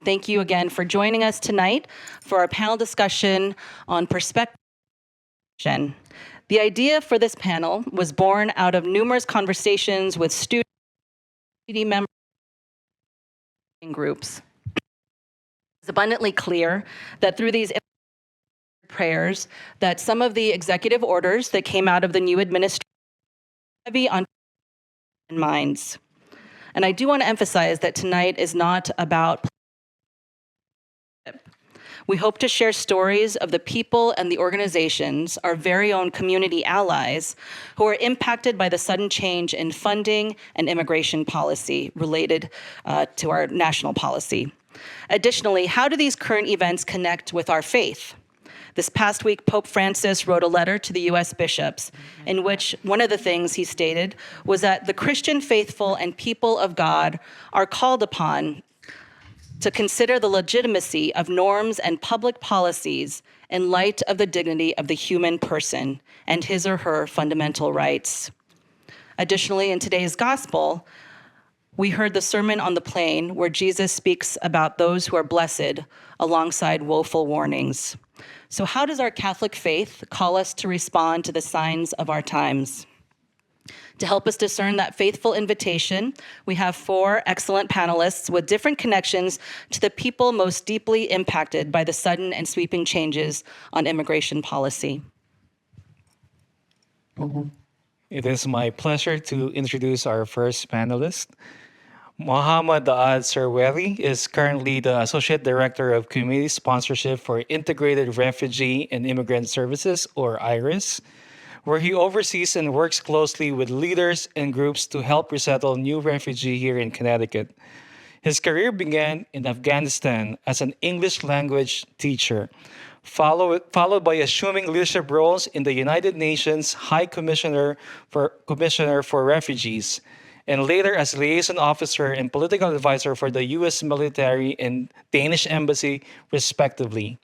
Thank you again for joining us tonight for our panel discussion on perspective. The idea for this panel was born out of numerous conversations with students, community members, and groups. It's abundantly clear that through these prayers that some of the executive orders that came out of the new administration are heavy on minds. And I do want to emphasize that tonight is not about. We hope to share stories of the people and the organizations, our very own community allies, who are impacted by the sudden change in funding and immigration policy related to our national policy. Additionally, how do these current events connect with our faith? This past week, Pope Francis wrote a letter to the U.S. bishops in which one of the things he stated was that the Christian faithful and people of God are called upon to consider the legitimacy of norms and public policies in light of the dignity of the human person and his or her fundamental rights. Additionally, in today's gospel, we heard the Sermon on the Plain where Jesus speaks about those who are blessed alongside woeful warnings. So how does our Catholic faith call us to respond to the signs of our times? To help us discern that faithful invitation, we have 4 excellent panelists with different connections to the people most deeply impacted by the sudden and sweeping changes on immigration policy. It is my pleasure to introduce our first panelist. Mohammad Daad Serweri is currently the Associate Director of Community Sponsorship for Integrated Refugee and Immigrant Services, or IRIS, where he oversees and works closely with leaders and groups to help resettle new refugees here in Connecticut. His career began in Afghanistan as an English language teacher, followed by assuming leadership roles in the United Nations High Commissioner for Refugees, and later as liaison officer and political advisor for the U.S. military and Danish embassy, respectively.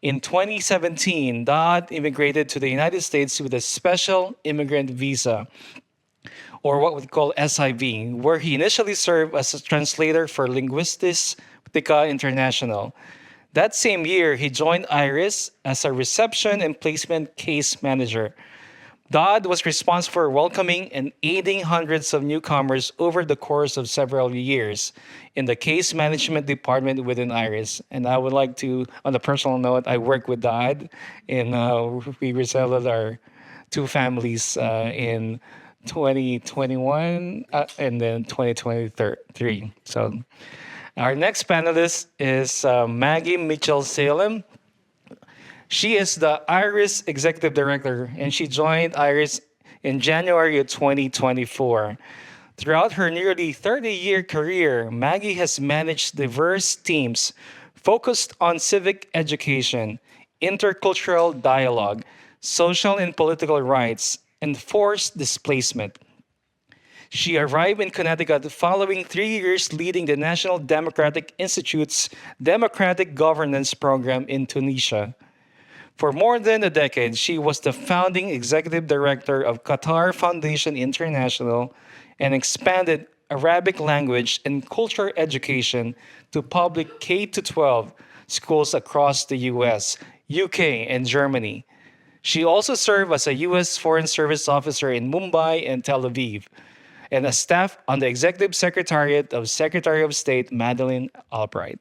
In 2017, Daad immigrated to the United States with a special immigrant visa, or what we call SIV, where he initially served as a translator for Linguistica International. That same year, he joined IRIS as a reception and placement case manager. Daad was responsible for welcoming and aiding hundreds of newcomers over the course of several years in the case management department within IRIS. And I would like to, on a personal note, I worked with Daad, and we resettled our 2 families in 2021 and then 2023. So our next panelist is Maggie Mitchell-Salem. She is the IRIS Executive Director, and she joined IRIS in January of 2024. Throughout her nearly 30-year career, Maggie has managed diverse teams focused on civic education, intercultural dialogue, social and political rights, and forced displacement. She arrived in Connecticut following 3 years leading the National Democratic Institute's Democratic Governance Program in Tunisia. For more than a decade, she was the founding executive director of Qatar Foundation International and expanded Arabic language and culture education to public K-12 schools across the US, UK, and Germany. She also served as a U.S. Foreign Service officer in Mumbai and Tel Aviv, and as staff on the Executive Secretariat of Secretary of State Madeleine Albright.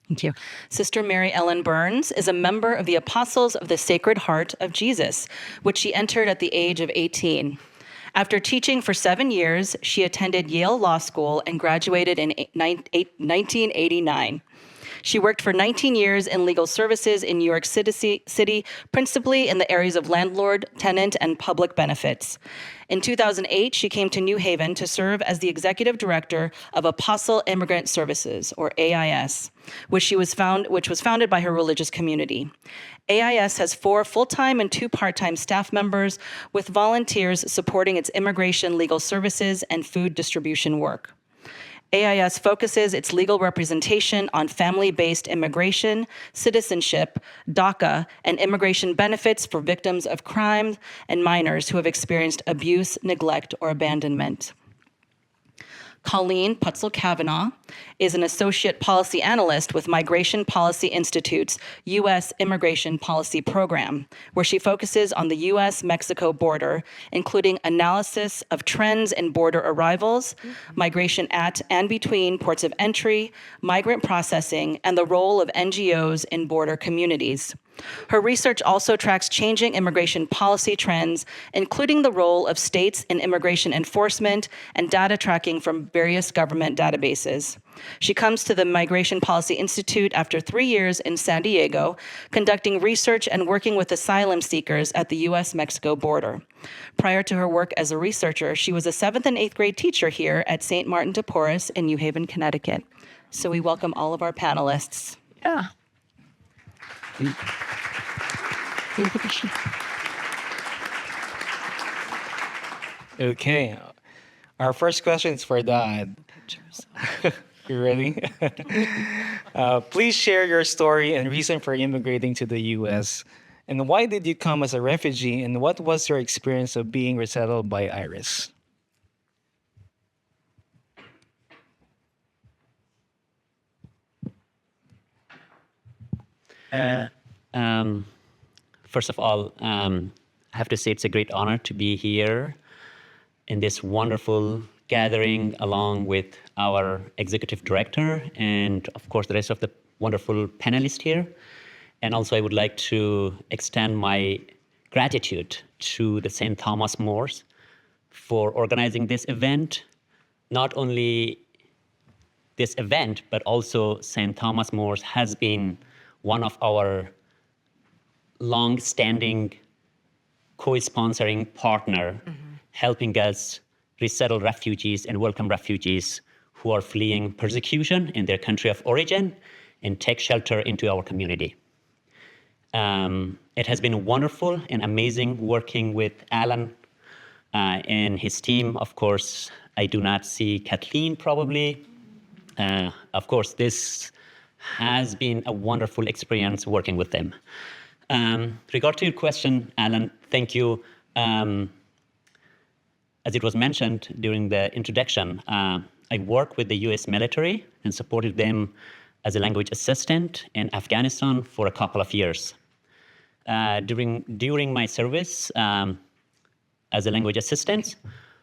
Thank you. Sister Mary Ellen Burns is a member of the Apostles of the Sacred Heart of Jesus, which she entered at the age of 18. After teaching for 7 years, she attended Yale Law School and graduated in 1989. She worked for 19 years in legal services in New York City, principally in the areas of landlord, tenant, and public benefits. In 2008, she came to New Haven to serve as the executive director of Apostle Immigrant Services, or AIS, which was founded by her religious community. AIS has 4 full-time and 2 part-time staff members, with volunteers supporting its immigration legal services and food distribution work. AIS focuses its legal representation on family-based immigration, citizenship, DACA, and immigration benefits for victims of crime and minors who have experienced abuse, neglect, or abandonment. Colleen Putzel-Kavanaugh is an associate policy analyst with Migration Policy Institute's U.S. Immigration Policy Program, where she focuses on the U.S.-Mexico border, including analysis of trends in border arrivals, migration at and between ports of entry, migrant processing, and the role of NGOs in border communities. Her research also tracks changing immigration policy trends, including the role of states in immigration enforcement and data tracking from various government databases. She comes to the Migration Policy Institute after 3 years in San Diego, conducting research and working with asylum seekers at the U.S.-Mexico border. Prior to her work as a researcher, she was a 7th and 8th grade teacher here at St. Martin de Porres in New Haven, Connecticut. So we welcome all of our panelists. Yeah. Okay. Our first question is for Dad. You ready? Please share your story and reason for immigrating to the U.S. And why did you come as a refugee? And what was your experience of being resettled by Iris? First of all, I have to say it's a great honor to be here in this wonderful gathering along with our executive director and, of course, the rest of the wonderful panelists here. And also, I would like to extend my gratitude to the St. Thomas More's for organizing this event. Not only this event, but also St. Thomas More's has been one of our long-standing co-sponsoring partner, helping us resettle refugees and welcome refugees who are fleeing persecution in their country of origin and take shelter into our community. It has been wonderful and amazing working with Alan and his team. Of course, I do not see Kathleen probably. Of course, this has been a wonderful experience working with them. Regard to your question, Alan, thank you. As it was mentioned during the introduction, I worked with the U.S. military and supported them as a language assistant in Afghanistan for a couple of years. During my service as a language assistant,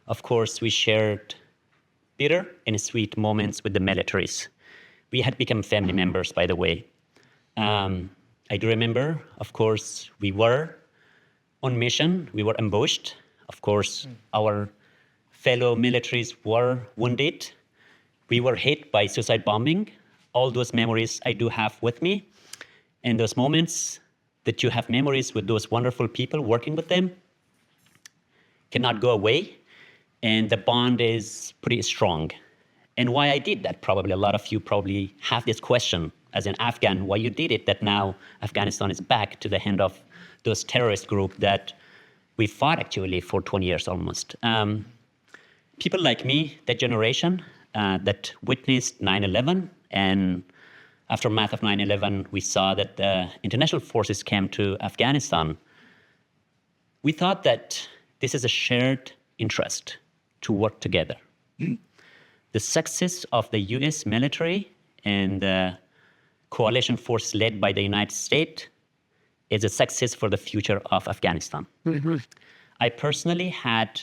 of course, we shared bitter and sweet moments with the militaries. We had become family members, by the way. I do remember, of course, we were on mission. We were ambushed. Of course, our fellow militaries were wounded. We were hit by suicide bombing. All those memories I do have with me. And those moments that you have memories with those wonderful people working with them cannot go away. And the bond is pretty strong. And why I did that, probably a lot of you probably have this question as an Afghan, why you did it, that now Afghanistan is back to the hand of those terrorist groups that we fought actually for 20 years almost. People like me, that generation that witnessed 9/11, and aftermath of 9/11, we saw that the international forces came to Afghanistan. We thought that this is a shared interest to work together. The success of the U.S. military and the coalition force led by the United States is a success for the future of Afghanistan. I personally had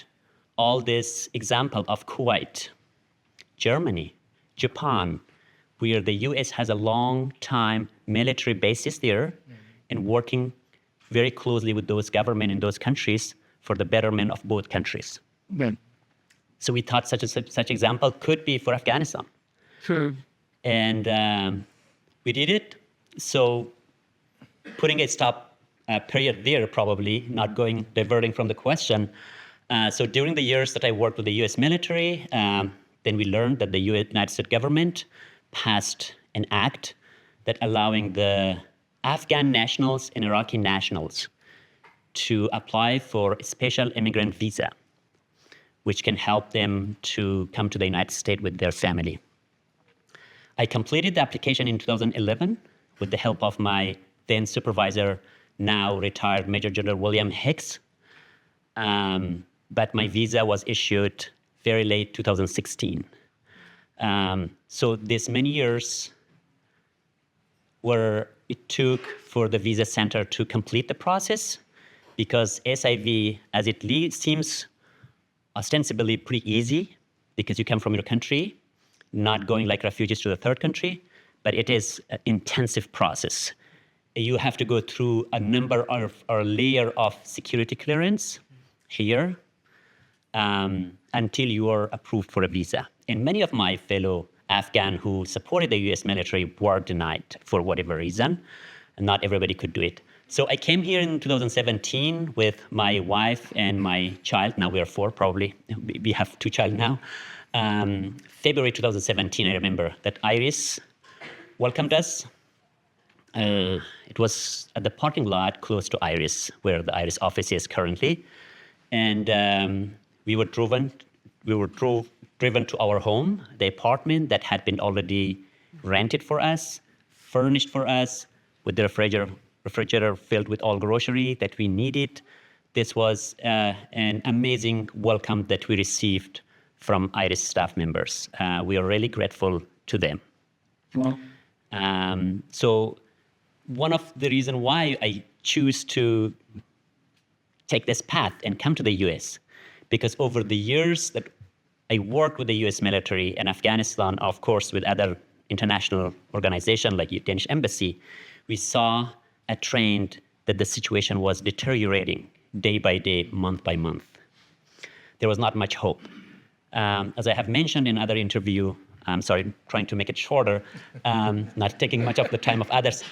all this example of Kuwait, Germany, Japan, where the U.S. has a long time military bases there and working very closely with those governments in those countries for the betterment of both countries. So we thought such example could be for Afghanistan. And we did it. So putting a stop period there, probably not diverting from the question. So during the years that I worked with the U.S. military, then we learned that the United States government passed an act that allowing the Afghan nationals and Iraqi nationals to apply for a special immigrant visa, which can help them to come to the United States with their family. I completed the application in 2011 with the help of my then supervisor, now retired Major General William Hicks. But my visa was issued very late 2016. So this many years where it took for the visa center to complete the process, because SIV, as it seems ostensibly pretty easy, because you come from your country, not going like refugees to the third country, but it is an intensive process. You have to go through a number of or layer of security clearance here until you are approved for a visa. And many of my fellow Afghan who supported the US military were denied for whatever reason, and not everybody could do it. So I came here in 2017 with my wife and my child. Now we are 4, probably. We have 2 children now. February 2017, I remember that Iris welcomed us. It was at the parking lot close to Iris, where the Iris office is currently. And we were driven to our home, the apartment that had been already rented for us, furnished for us, with the refrigerator filled with all grocery that we needed. This was an amazing welcome that we received from Iris staff members. We are really grateful to them. Wow. So one of the reasons why I choose to take this path and come to the US, because over the years that I worked with the US military and Afghanistan, of course, with other international organizations like the Danish Embassy, we saw a trend that the situation was deteriorating day by day, month by month. There was not much hope. As I have mentioned in other interview, I'm sorry, trying to make it shorter, not taking much of the time of others.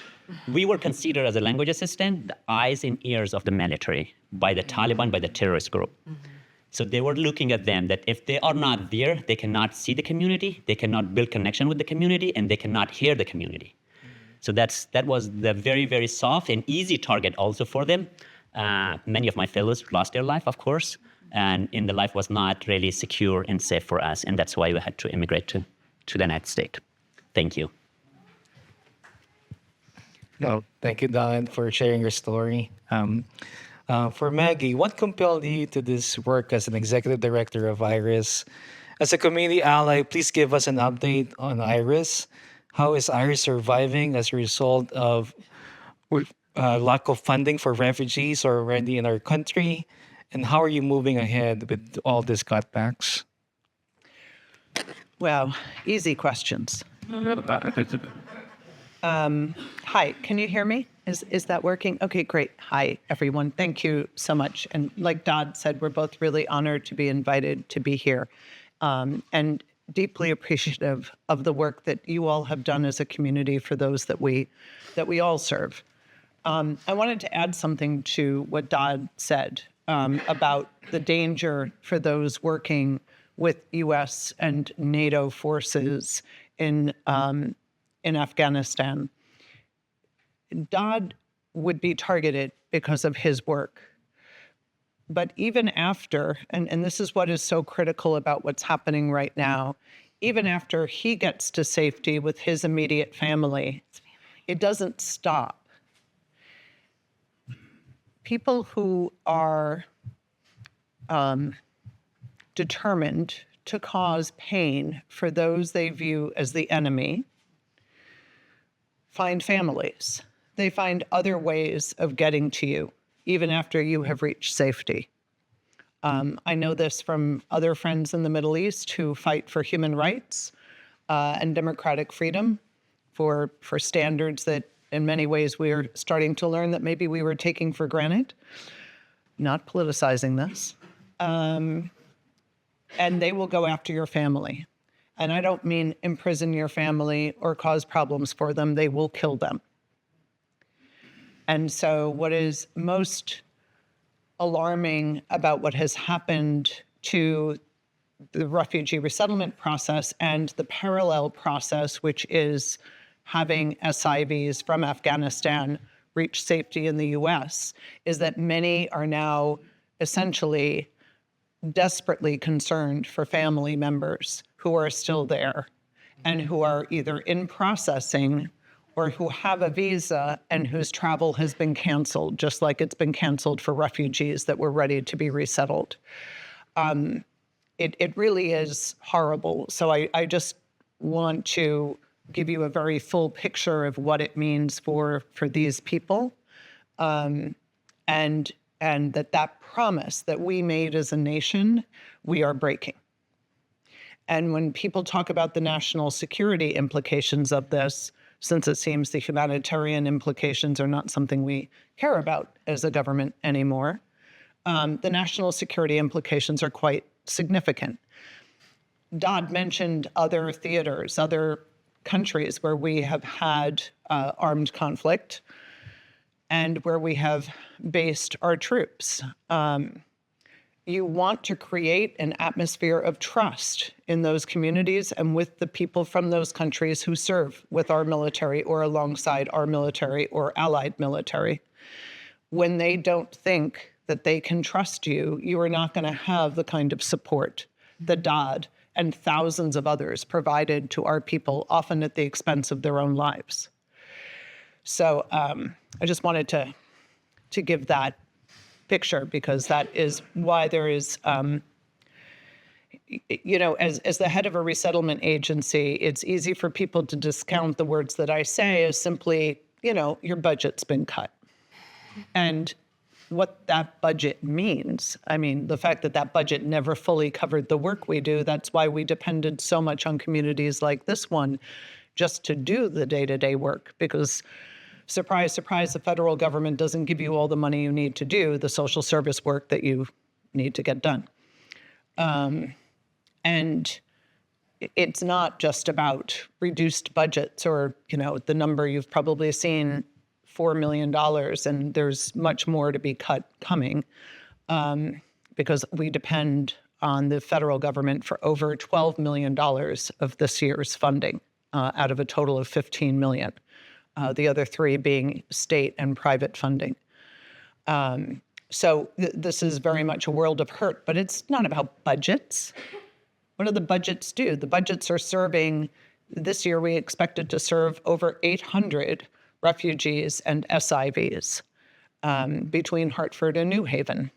We were considered as a language assistant, the eyes and ears of the military by the Taliban, by the terrorist group. So they were looking at them that if they are not there, they cannot see the community, they cannot build connection with the community, and they cannot hear the community. So that was the very, very soft and easy target also for them. Many of my fellows lost their life, of course, and in the life was not really secure and safe for us, and that's why we had to immigrate to the United States. Thank you. No, thank you, Don, for sharing your story. For Maggie, what compelled you to this work as an executive director of IRIS? As a community ally, please give us an update on IRIS. How is IRIS surviving as a result of lack of funding for refugees already in our country? And how are you moving ahead with all these cutbacks? Wow, easy questions. Hi, can you hear me? Is that working? Okay, great. Hi, everyone. Thank you so much. And like Dodd said, we're both really honored to be invited to be here, and deeply appreciative of the work that you all have done as a community for those that we all serve. I wanted to add something to what Dodd said about the danger for those working with U.S. and NATO forces in Afghanistan. Dodd would be targeted because of his work. But even after, and this is what is so critical about what's happening right now, even after he gets to safety with his immediate family, it doesn't stop. People who are determined to cause pain for those they view as the enemy find families. They find other ways of getting to you, even after you have reached safety. I know this from other friends in the Middle East who fight for human rights and democratic freedom, for standards that in many ways we are starting to learn that maybe we were taking for granted. Not politicizing this. And they will go after your family. And I don't mean imprison your family or cause problems for them. They will kill them. And so what is most alarming about what has happened to the refugee resettlement process and the parallel process, which is having SIVs from Afghanistan reach safety in the US, is that many are now essentially desperately concerned for family members who are still there and who are either in processing or who have a visa and whose travel has been canceled, just like it's been canceled for refugees that were ready to be resettled. It really is horrible. So I just want to give you a very full picture of what it means for these people, and that promise that we made as a nation, we are breaking. And when people talk about the national security implications of this, since it seems the humanitarian implications are not something we care about as a government anymore, the national security implications are quite significant. Dodd mentioned other theaters, other countries where we have had armed conflict and where we have based our troops. You want to create an atmosphere of trust in those communities and with the people from those countries who serve with our military or alongside our military or allied military. When they don't think that they can trust you, you are not going to have the kind of support that Dodd and thousands of others provided to our people, often at the expense of their own lives. So I just wanted to give that picture, because that is why there is, as the head of a resettlement agency, it's easy for people to discount the words that I say as simply, your budget's been cut. And what that budget means, the fact that budget never fully covered the work we do, that's why we depended so much on communities like this one just to do the day-to-day work, because surprise, surprise, the federal government doesn't give you all the money you need to do the social service work that you need to get done. And it's not just about reduced budgets or, the number you've probably seen, $4 million, and there's much more to be cut coming, because we depend on the federal government for over $12 million of this year's funding out of a total of $15 million. The other three being state and private funding. So this is very much a world of hurt, but it's not about budgets. What do the budgets do? The budgets are serving, this year we expected to serve over 800 refugees and SIVs between Hartford and New Haven.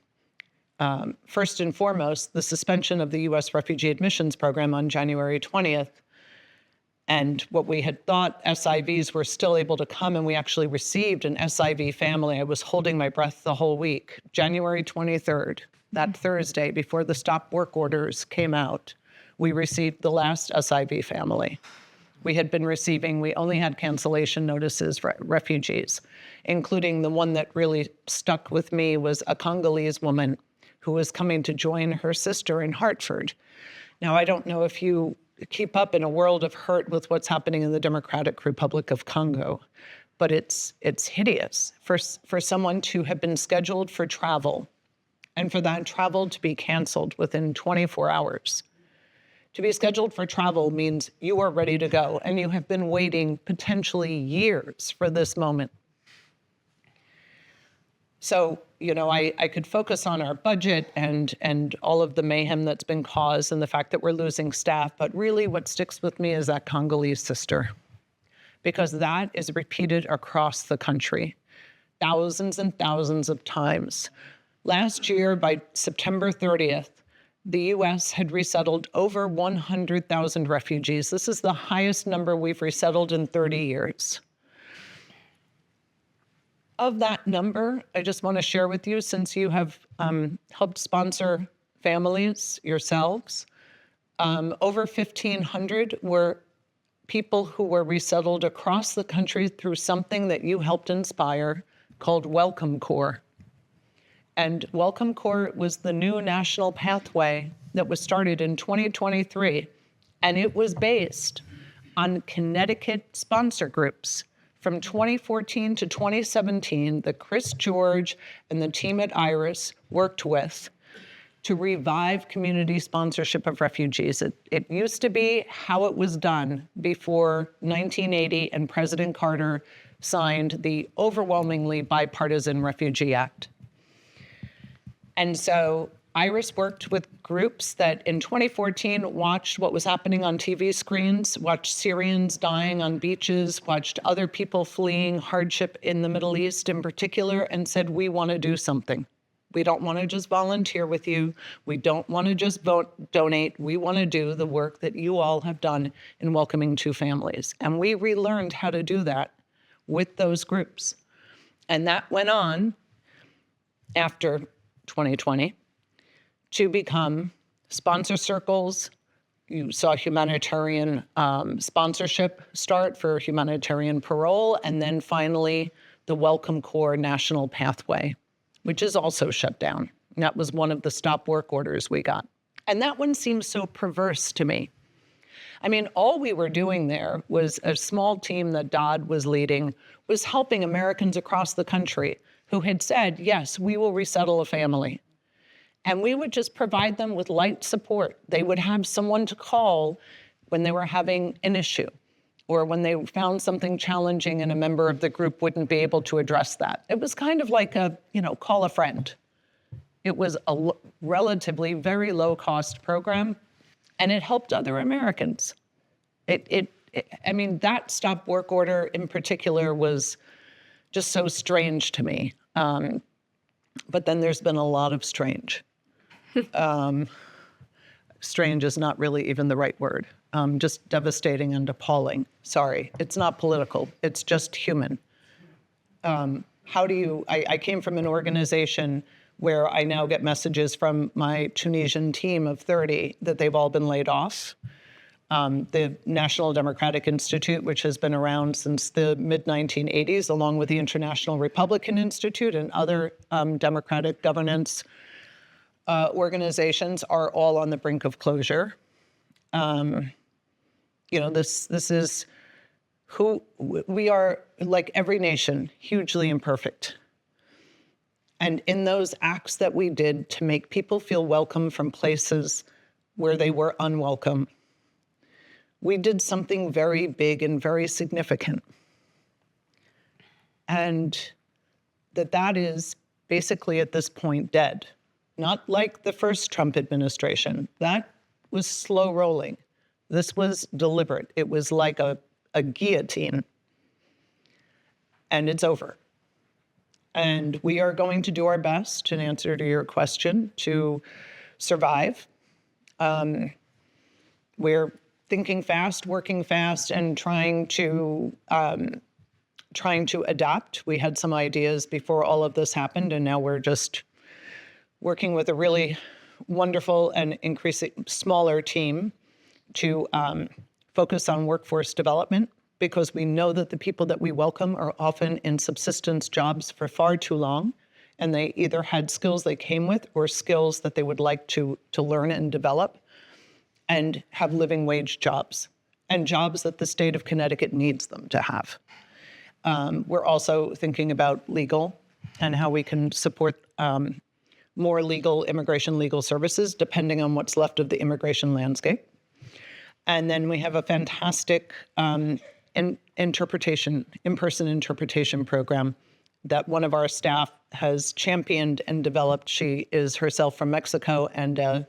First and foremost, the suspension of the U.S. refugee admissions program on January 20th. And what we had thought SIVs were still able to come, and we actually received an SIV family. I was holding my breath the whole week. January 23rd, that Thursday, before the stop work orders came out, we received the last SIV family. We only had cancellation notices for refugees, including the one that really stuck with me was a Congolese woman who was coming to join her sister in Hartford. Now, I don't know if you keep up in a world of hurt with what's happening in the Democratic Republic of Congo, but it's hideous for someone to have been scheduled for travel and for that travel to be canceled within 24 hours. To be scheduled for travel means you are ready to go, and you have been waiting potentially years for this moment. So, I could focus on our budget and all of the mayhem that's been caused and the fact that we're losing staff, but really what sticks with me is that Congolese sister, because that is repeated across the country thousands and thousands of times. Last year, by September 30th, the U.S. had resettled over 100,000 refugees. This is the highest number we've resettled in 30 years. Of that number, I just want to share with you, since you have helped sponsor families yourselves, over 1,500 were people who were resettled across the country through something that you helped inspire called Welcome Corps. And Welcome Corps was the new national pathway that was started in 2023, and it was based on Connecticut sponsor groups. From 2014 to 2017, that Chris George and the team at Arose worked with to revive community sponsorship of refugees. It used to be how it was done before 1980 and President Carter signed the overwhelmingly bipartisan Refugee Act. And so Iris worked with groups that in 2014 watched what was happening on TV screens, watched Syrians dying on beaches, watched other people fleeing hardship in the Middle East in particular, and said, we want to do something. We don't want to just volunteer with you. We don't want to just donate. We want to do the work that you all have done in welcoming two families. And we relearned how to do that with those groups. And that went on after 2020 to become sponsor circles. You saw humanitarian sponsorship start for humanitarian parole, and then finally the Welcome Corps National Pathway, which is also shut down. And that was one of the stop work orders we got. And that one seems so perverse to me. I mean, all we were doing there was a small team that Dodd was leading was helping Americans across the country who had said, yes, we will resettle a family. And we would just provide them with light support. They would have someone to call when they were having an issue or when they found something challenging and a member of the group wouldn't be able to address that. It was kind of like a, call a friend. It was a relatively very low-cost program, and it helped other Americans. I mean, that stop work order in particular was just so strange to me. But then there's been a lot of strange. Strange is not really even the right word. Just devastating and appalling. Sorry, it's not political. It's just human. I came from an organization where I now get messages from my Tunisian team of 30 that they've all been laid off. The National Democratic Institute, which has been around since the mid-1980s, along with the International Republican Institute and other democratic governance organizations, are all on the brink of closure. This is who we are, like every nation, hugely imperfect. And in those acts that we did to make people feel welcome from places where they were unwelcome, we did something very big and very significant. And that is basically at this point dead. Not like the first Trump administration. That was slow rolling. This was deliberate. It was like a guillotine. And it's over. And we are going to do our best, in answer to your question, to survive. We're thinking fast, working fast, and trying to adapt. We had some ideas before all of this happened, and now we're just working with a really wonderful and increasing smaller team to focus on workforce development, because we know that the people that we welcome are often in subsistence jobs for far too long, and they either had skills they came with or skills that they would like to learn and develop, and have living wage jobs, and jobs that the state of Connecticut needs them to have. We're also thinking about legal and how we can support more immigration legal services, depending on what's left of the immigration landscape. And then we have a fantastic in-person interpretation program that one of our staff has championed and developed. She is herself from Mexico and a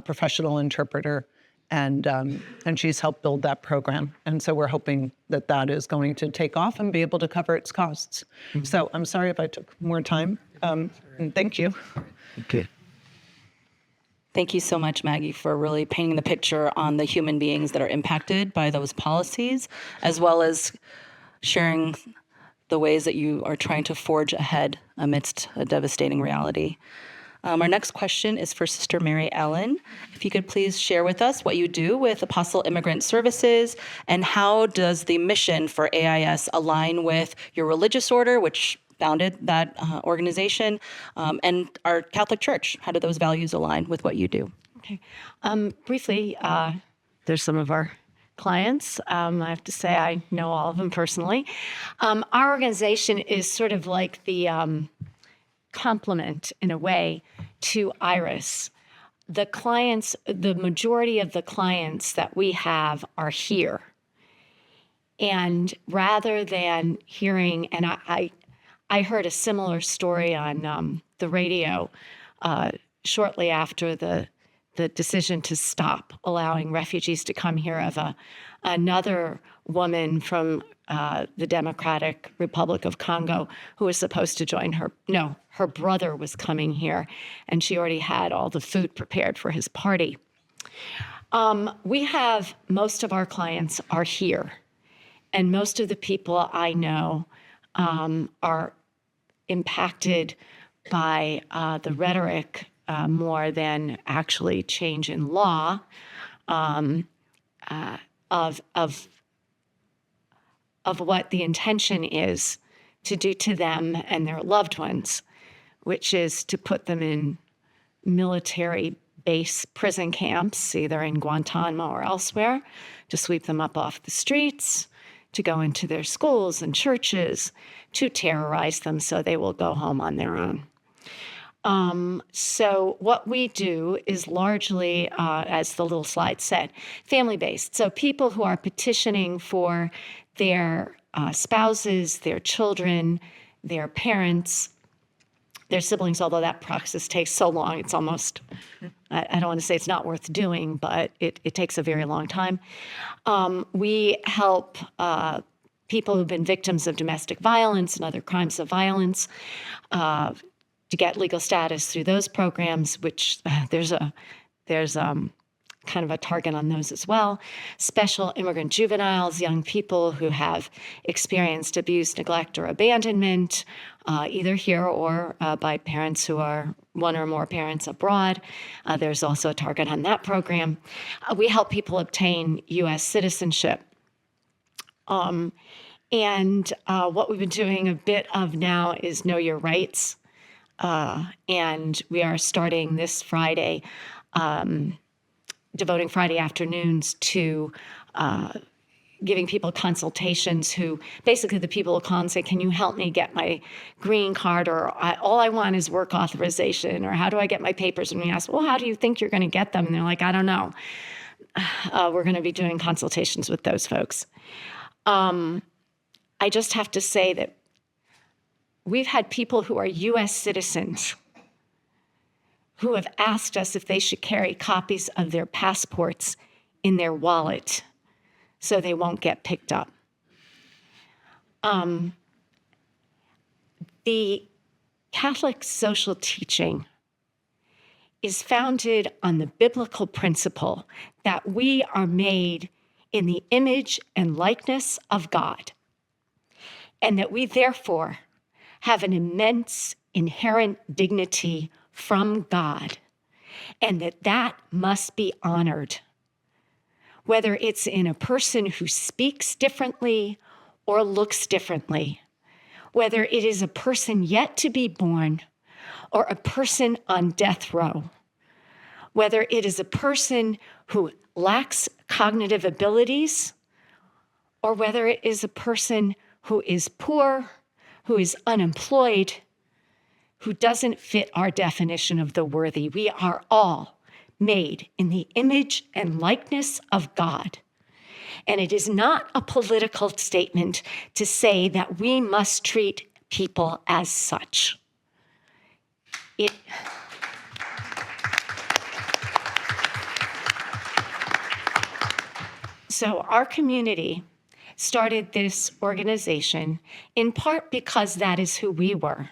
professional interpreter, and she's helped build that program. And so we're hoping that is going to take off and be able to cover its costs. Mm-hmm. So I'm sorry if I took more time, and thank you. Okay. Thank you so much, Maggie, for really painting the picture on the human beings that are impacted by those policies, as well as sharing the ways that you are trying to forge ahead amidst a devastating reality. Our next question is for Sister Mary Ellen. If you could please share with us what you do with Apostle Immigrant Services, and how does the mission for AIS align with your religious order, which founded that organization, and our Catholic Church? How do those values align with what you do? Okay. Briefly, there's some of our clients. I have to say I know all of them personally. Our organization is sort of like the complement, in a way, to Iris. The clients, the majority of the clients that we have are here. And rather than hearing, and I heard a similar story on the radio shortly after the decision to stop allowing refugees to come here, of another woman from the Democratic Republic of Congo who was supposed to join her. No, her brother was coming here, and she already had all the food prepared for his party. We have most of our clients are here, and most of the people I know are impacted by the rhetoric more than actually change in law of what the intention is to do to them and their loved ones, which is to put them in military base prison camps, either in Guantanamo or elsewhere, to sweep them up off the streets, to go into their schools and churches, to terrorize them so they will go home on their own. So what we do is largely, as the little slide said, family-based. So people who are petitioning for their spouses, their children, their parents, their siblings, although that process takes so long, it's almost, I don't want to say it's not worth doing, but it takes a very long time. We help people who've been victims of domestic violence and other crimes of violence to get legal status through those programs, which there's kind of a target on those as well. Special immigrant juveniles, young people who have experienced abuse, neglect, or abandonment, either here or by parents who are one or more parents abroad. There's also a target on that program. We help people obtain U.S. citizenship. And what we've been doing a bit of now is Know Your Rights. And we are starting this Friday, devoting Friday afternoons to giving people consultations who, basically the people will call and say, can you help me get my green card? Or all I want is work authorization. Or how do I get my papers? And we ask, well, how do you think you're going to get them? And they're like, I don't know. We're going to be doing consultations with those folks. I just have to say that we've had people who are U.S. citizens who have asked us if they should carry copies of their passports in their wallet so they won't get picked up. The Catholic social teaching is founded on the biblical principle that we are made in the image and likeness of God, and that we therefore have an immense inherent dignity from God, and that must be honored, whether it's in a person who speaks differently or looks differently, whether it is a person yet to be born or a person on death row, whether it is a person who lacks cognitive abilities, or whether it is a person who is poor, who is unemployed, who doesn't fit our definition of the worthy. We are all made in the image and likeness of God. And it is not a political statement to say that we must treat people as such. So our community started this organization in part because that is who we were.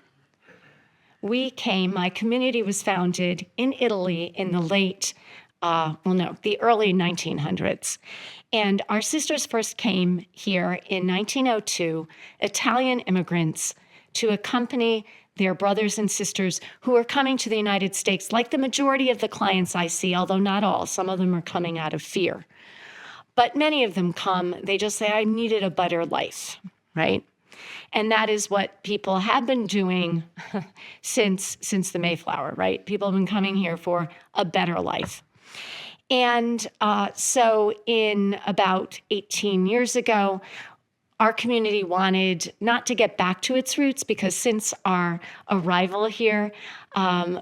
My community was founded in Italy in the the early 1900s. And our sisters first came here in 1902, Italian immigrants, to accompany their brothers and sisters who are coming to the United States, like the majority of the clients I see, although not all. Some of them are coming out of fear. But many of them come, they just say, I needed a better life, right? And that is what people have been doing since the Mayflower, right? People have been coming here for a better life. And so in about 18 years ago, our community wanted not to get back to its roots, because since our arrival here,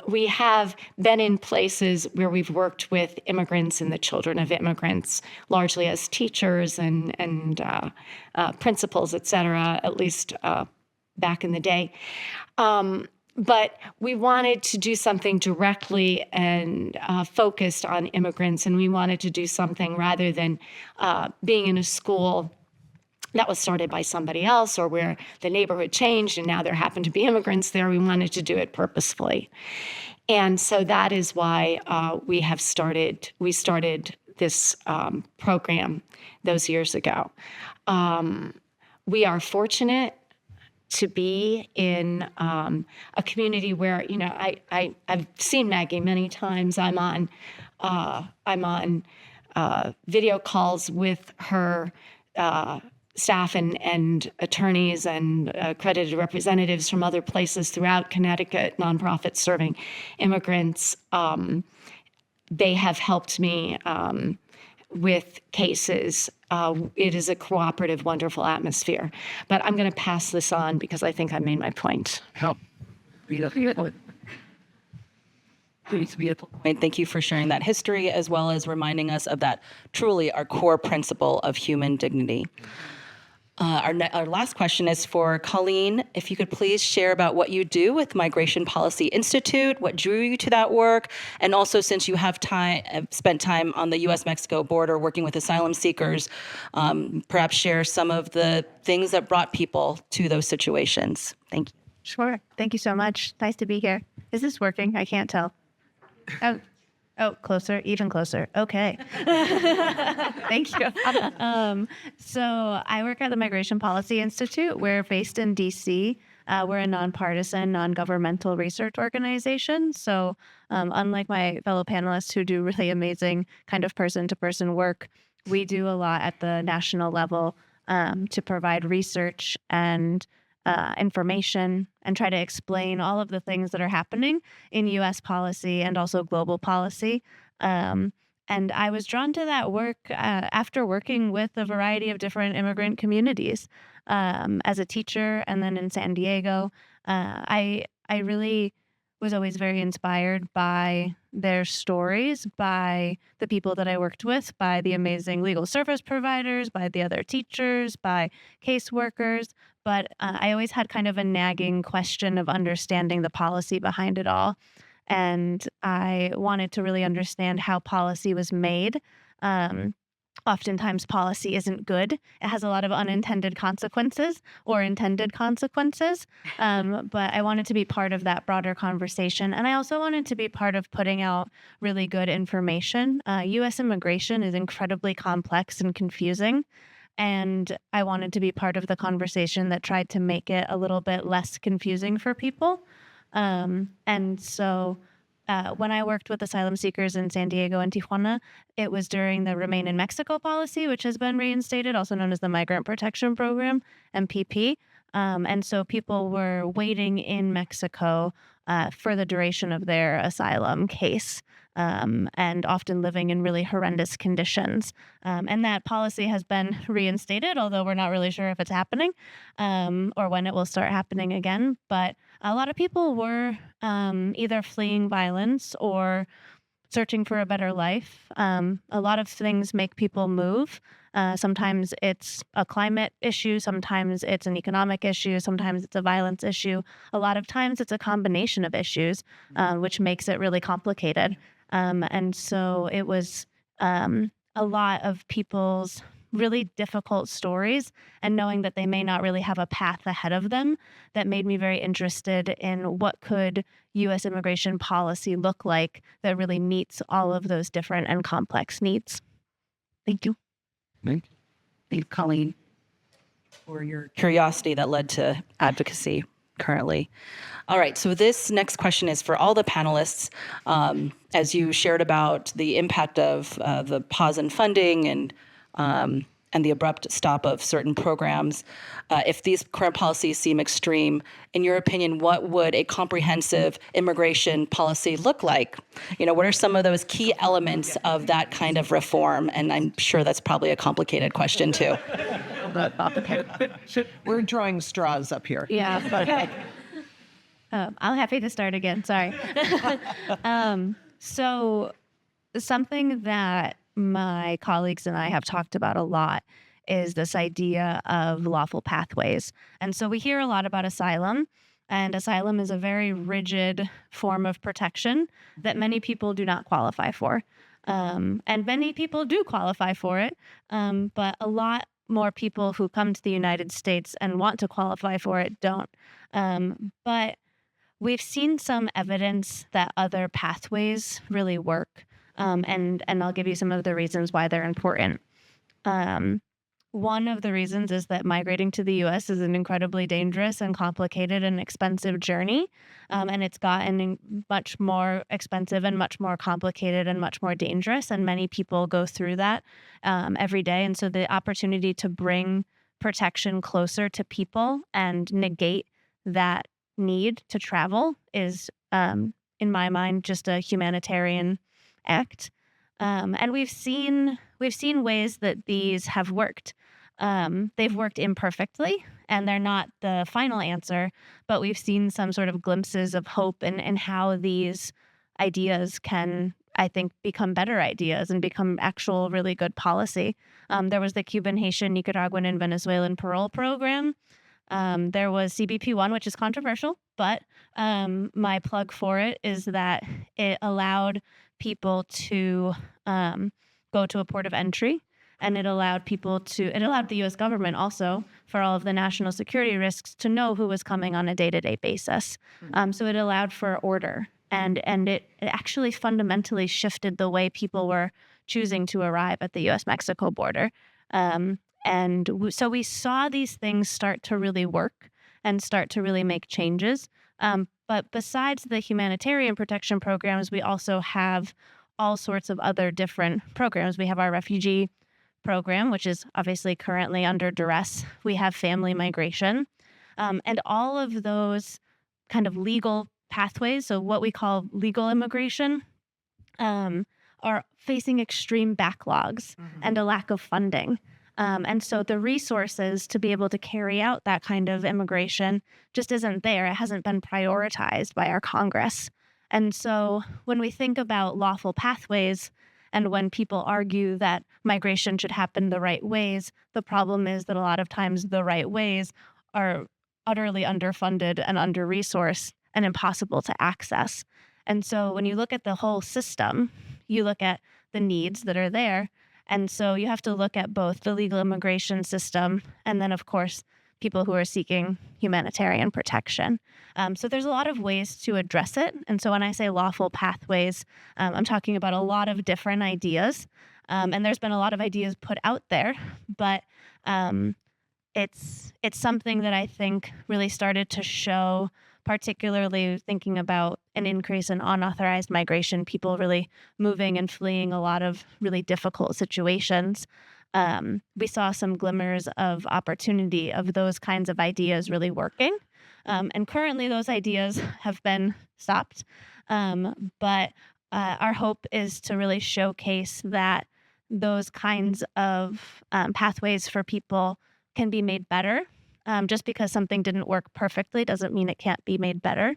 we have been in places where we've worked with immigrants and the children of immigrants, largely as teachers and principals, et cetera, at least back in the day. But we wanted to do something directly and focused on immigrants, and we wanted to do something rather than being in a school that was started by somebody else, or where the neighborhood changed and now there happened to be immigrants there. We wanted to do it purposefully. And so that is why we started this program those years ago. We are fortunate to be in a community where, I've seen Maggie many times. I'm on video calls with her staff and attorneys and accredited representatives from other places throughout Connecticut, nonprofits serving immigrants. They have helped me with cases. It is a cooperative, wonderful atmosphere. But I'm going to pass this on because I think I made my point. Thank you for sharing that history, as well as reminding us of that truly our core principle of human dignity. Our last question is for Colleen. If you could please share about what you do with Migration Policy Institute, what drew you to that work, and also, since you have spent time on the U.S.-Mexico border working with asylum seekers, perhaps share some of the things that brought people to those situations. Thank you. Sure. Thank you so much. Nice to be here. Is this working? I can't tell. Oh, closer, even closer. Okay. Thank you. So I work at the Migration Policy Institute. We're based in DC. We're a nonpartisan, non-governmental research organization. So unlike my fellow panelists who do really amazing kind of person-to-person work, we do a lot at the national level to provide research and information and try to explain all of the things that are happening in U.S. policy and also global policy. And I was drawn to that work after working with a variety of different immigrant communities as a teacher and then in San Diego. I really was always very inspired by their stories, by the people that I worked with, by the amazing legal service providers, by the other teachers, by caseworkers. But I always had kind of a nagging question of understanding the policy behind it all. And I wanted to really understand how policy was made. Oftentimes policy isn't good. It has a lot of unintended consequences or intended consequences. But I wanted to be part of that broader conversation. And I also wanted to be part of putting out really good information. U.S. immigration is incredibly complex and confusing. And I wanted to be part of the conversation that tried to make it a little bit less confusing for people. And so when I worked with asylum seekers in San Diego and Tijuana, it was during the Remain in Mexico policy, which has been reinstated, also known as the Migrant Protection Program, MPP. And so people were waiting in Mexico for the duration of their asylum case. And often living in really horrendous conditions. And that policy has been reinstated, although we're not really sure if it's happening or when it will start happening again. But a lot of people were either fleeing violence or searching for a better life. A lot of things make people move. Sometimes it's a climate issue. Sometimes it's an economic issue. Sometimes it's a violence issue. A lot of times it's a combination of issues, which makes it really complicated. And so it was a lot of people's really difficult stories and knowing that they may not really have a path ahead of them that made me very interested in what could U.S. immigration policy look like that really meets all of those different and complex needs. Thank you. Thank you, Colleen, for your curiosity that led to advocacy currently. All right, so this next question is for all the panelists. As you shared about the impact of the pause in funding and the abrupt stop of certain programs, if these current policies seem extreme, in your opinion, what would a comprehensive immigration policy look like? What are some of those key elements of that kind of reform? And I'm sure that's probably a complicated question too. We're drawing straws up here. Yeah. I'm happy to start again. Sorry. So something that my colleagues and I have talked about a lot is this idea of lawful pathways. And so we hear a lot about asylum, and asylum is a very rigid form of protection that many people do not qualify for. And many people do qualify for it, but a lot more people who come to the United States and want to qualify for it don't. But we've seen some evidence that other pathways really work. And I'll give you some of the reasons why they're important. One of the reasons is that migrating to the U.S. is an incredibly dangerous and complicated and expensive journey. And it's gotten much more expensive and much more complicated and much more dangerous. And many people go through that every day. And so the opportunity to bring protection closer to people and negate that need to travel is, in my mind, just a humanitarian act. And we've seen ways that these have worked. They've worked imperfectly, and they're not the final answer, but we've seen some sort of glimpses of hope and how these ideas can, I think, become better ideas and become actual really good policy. There was the Cuban, Haitian, Nicaraguan, and Venezuelan parole program. There was CBP-1, which is controversial, but my plug for it is that it allowed people to go to a port of entry, and it allowed the U.S. government also, for all of the national security risks, to know who was coming on a day-to-day basis. So it allowed for order, and it actually fundamentally shifted the way people were choosing to arrive at the U.S.-Mexico border. So we saw these things start to really work and start to really make changes. But besides the humanitarian protection programs, we also have all sorts of other different programs. We have our refugee program, which is obviously currently under duress. We have family migration. And all of those kind of legal pathways, so what we call legal immigration, are facing extreme backlogs and a lack of funding. And so the resources to be able to carry out that kind of immigration just isn't there. It hasn't been prioritized by our Congress. And so when we think about lawful pathways and when people argue that migration should happen the right ways, the problem is that a lot of times the right ways are utterly underfunded and under-resourced and impossible to access. And so when you look at the whole system, you look at the needs that are there. And so you have to look at both the legal immigration system and then, of course, people who are seeking humanitarian protection. So there's a lot of ways to address it. And so when I say lawful pathways, I'm talking about a lot of different ideas. And there's been a lot of ideas put out there, but it's something that I think really started to show, particularly thinking about an increase in unauthorized migration, people really moving and fleeing a lot of really difficult situations. We saw some glimmers of opportunity of those kinds of ideas really working. And currently those ideas have been stopped. But our hope is to really showcase that those kinds of pathways for people can be made better. Just because something didn't work perfectly doesn't mean it can't be made better.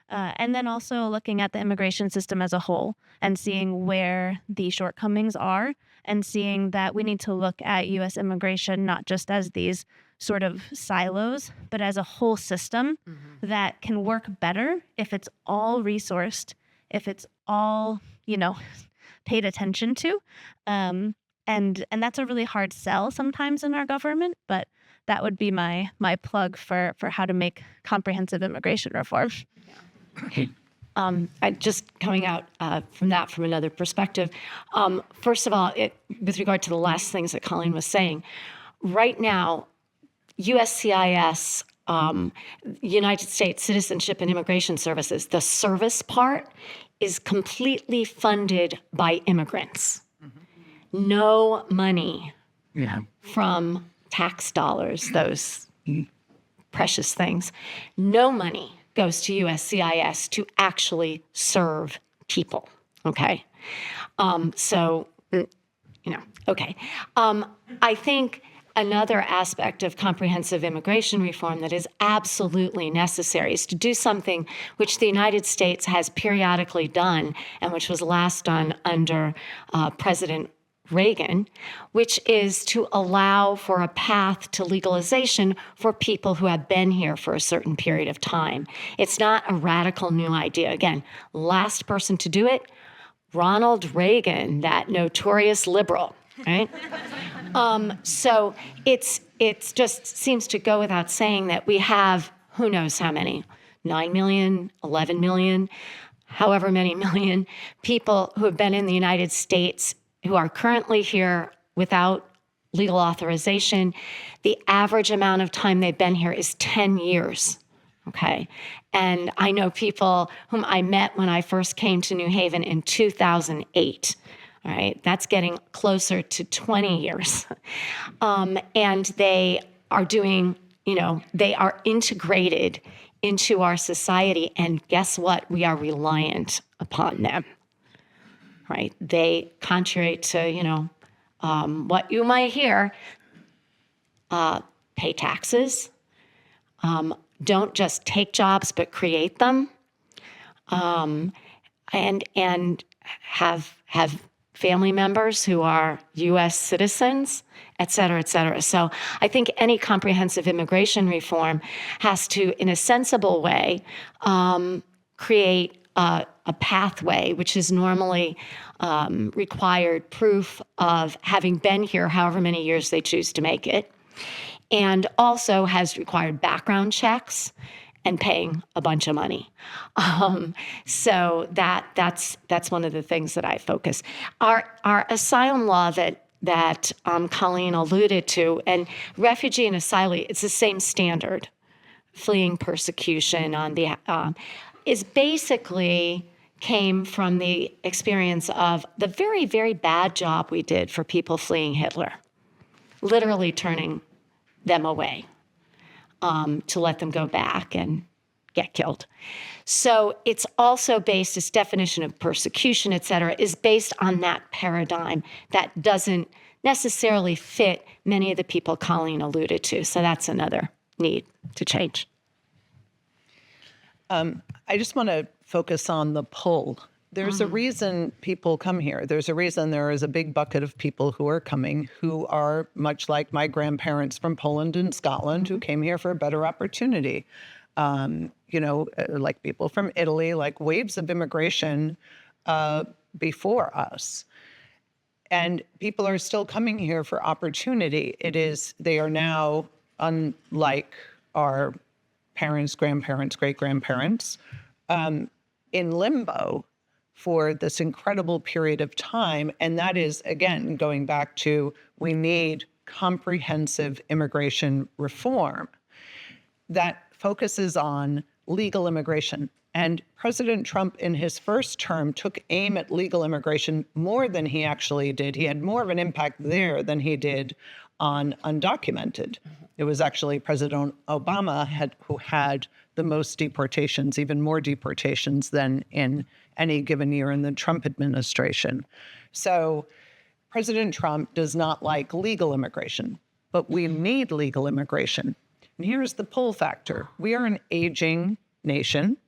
And then also looking at the immigration system as a whole and seeing where the shortcomings are and seeing that we need to look at U.S. immigration not just as these sort of silos, but as a whole system that can work better if it's all resourced, if it's all, paid attention to. And that's a really hard sell sometimes in our government, but that would be my plug for how to make comprehensive immigration reform. I just coming out from another perspective. First of all, with regard to the last things that Colleen was saying, right now, USCIS, United States Citizenship and Immigration Services, the service part is completely funded by immigrants. No money from tax dollars, those precious things. No money goes to USCIS to actually serve people, okay? Okay. I think another aspect of comprehensive immigration reform that is absolutely necessary is to do something which the United States has periodically done and which was last done under President Reagan, which is to allow for a path to legalization for people who have been here for a certain period of time. It's not a radical new idea. Again, last person to do it, Ronald Reagan, that notorious liberal, right? So it's just seems to go without saying that we have who knows how many, 9 million, 11 million, however many million people who have been in the United States who are currently here without legal authorization. The average amount of time they've been here is 10 years. Okay. And I know people whom I met when I first came to New Haven in 2008. All right. That's getting closer to 20 years. And they are doing, they are integrated into our society. And guess what? We are reliant upon them. Right. They, contrary to, what you might hear, pay taxes, don't just take jobs, but create them, and have family members who are U.S. citizens, et cetera, et cetera. So I think any comprehensive immigration reform has to, in a sensible way, create a pathway, which is normally required proof of having been here however many years they choose to make it, and also has required background checks and paying a bunch of money. So that's one of the things that I focus. Our asylum law that Colleen alluded to, and refugee and asylee, it's the same standard, fleeing persecution on the is basically came from the experience of the very, very bad job we did for people fleeing Hitler, literally turning them away to let them go back and get killed. So it's also based, its definition of persecution, et cetera, is based on that paradigm that doesn't necessarily fit many of the people Colleen alluded to. So that's another need to change. I just want to focus on the pull. There's a reason people come here. There's a reason there is a big bucket of people who are coming who are much like my grandparents from Poland and Scotland who came here for a better opportunity. Like people from Italy, like waves of immigration before us. And people are still coming here for opportunity. They are now, unlike our parents, grandparents, great-grandparents, in limbo for this incredible period of time. And that is, again, going back to, we need comprehensive immigration reform that focuses on legal immigration. And President Trump, in his first term, took aim at legal immigration more than he actually did. He had more of an impact there than he did on undocumented. It was actually President Obama who had the most deportations, even more deportations than in any given year in the Trump administration. So President Trump does not like legal immigration, but we need legal immigration. And here's the pull factor. We are an aging nation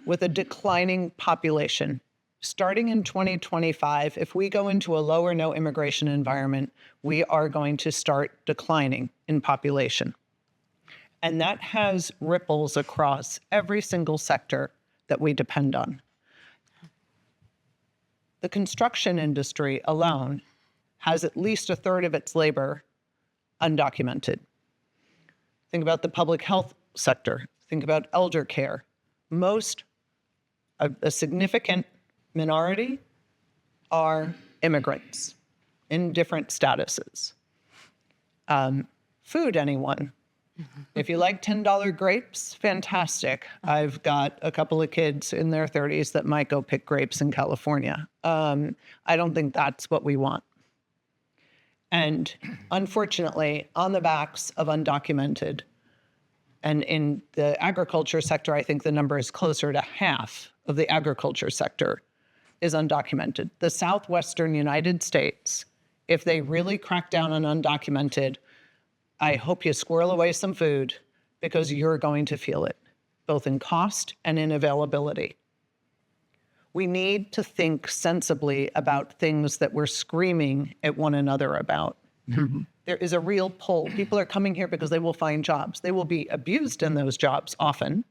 with a declining population. Starting in 2025, if we go into a low or no immigration environment, we are going to start declining in population. And that has ripples across every single sector that we depend on. The construction industry alone has at least a third of its labor undocumented. Think about the public health sector. Think about elder care. A significant minority are immigrants in different statuses. Food, anyone? If you like $10 grapes, fantastic. I've got a couple of kids in their 30s that might go pick grapes in California. I don't think that's what we want. And unfortunately, on the backs of undocumented, and in the agriculture sector, I think the number is closer to half of the agriculture sector is undocumented. The southwestern United States, if they really crack down on undocumented, I hope you squirrel away some food because you're going to feel it, both in cost and in availability. We need to think sensibly about things that we're screaming at one another about. Mm-hmm. There is a real pull. People are coming here because they will find jobs. They will be abused in those jobs often.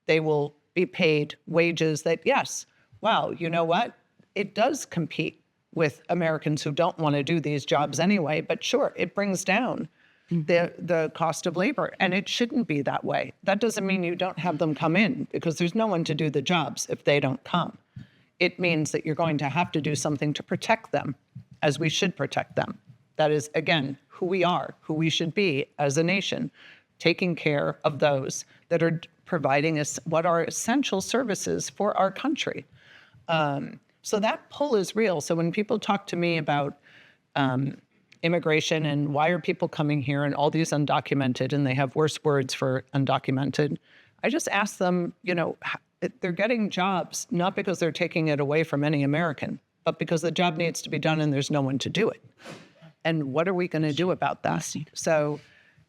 They will be paid wages that, yes, wow, you know what? It does compete with Americans who don't want to do these jobs anyway. But sure, it brings down the cost of labor, and it shouldn't be that way. That doesn't mean you don't have them come in, because there's no one to do the jobs if they don't come. It means that you're going to have to do something to protect them, as we should protect them. That is, again, who we are, who we should be as a nation, taking care of those that are providing us what are essential services for our country. So that pull is real. So when people talk to me about immigration and why are people coming here and all these undocumented, and they have worse words for undocumented, I just ask them, they're getting jobs not because they're taking it away from any American, but because the job needs to be done and there's no one to do it. And what are we going to do about that? So,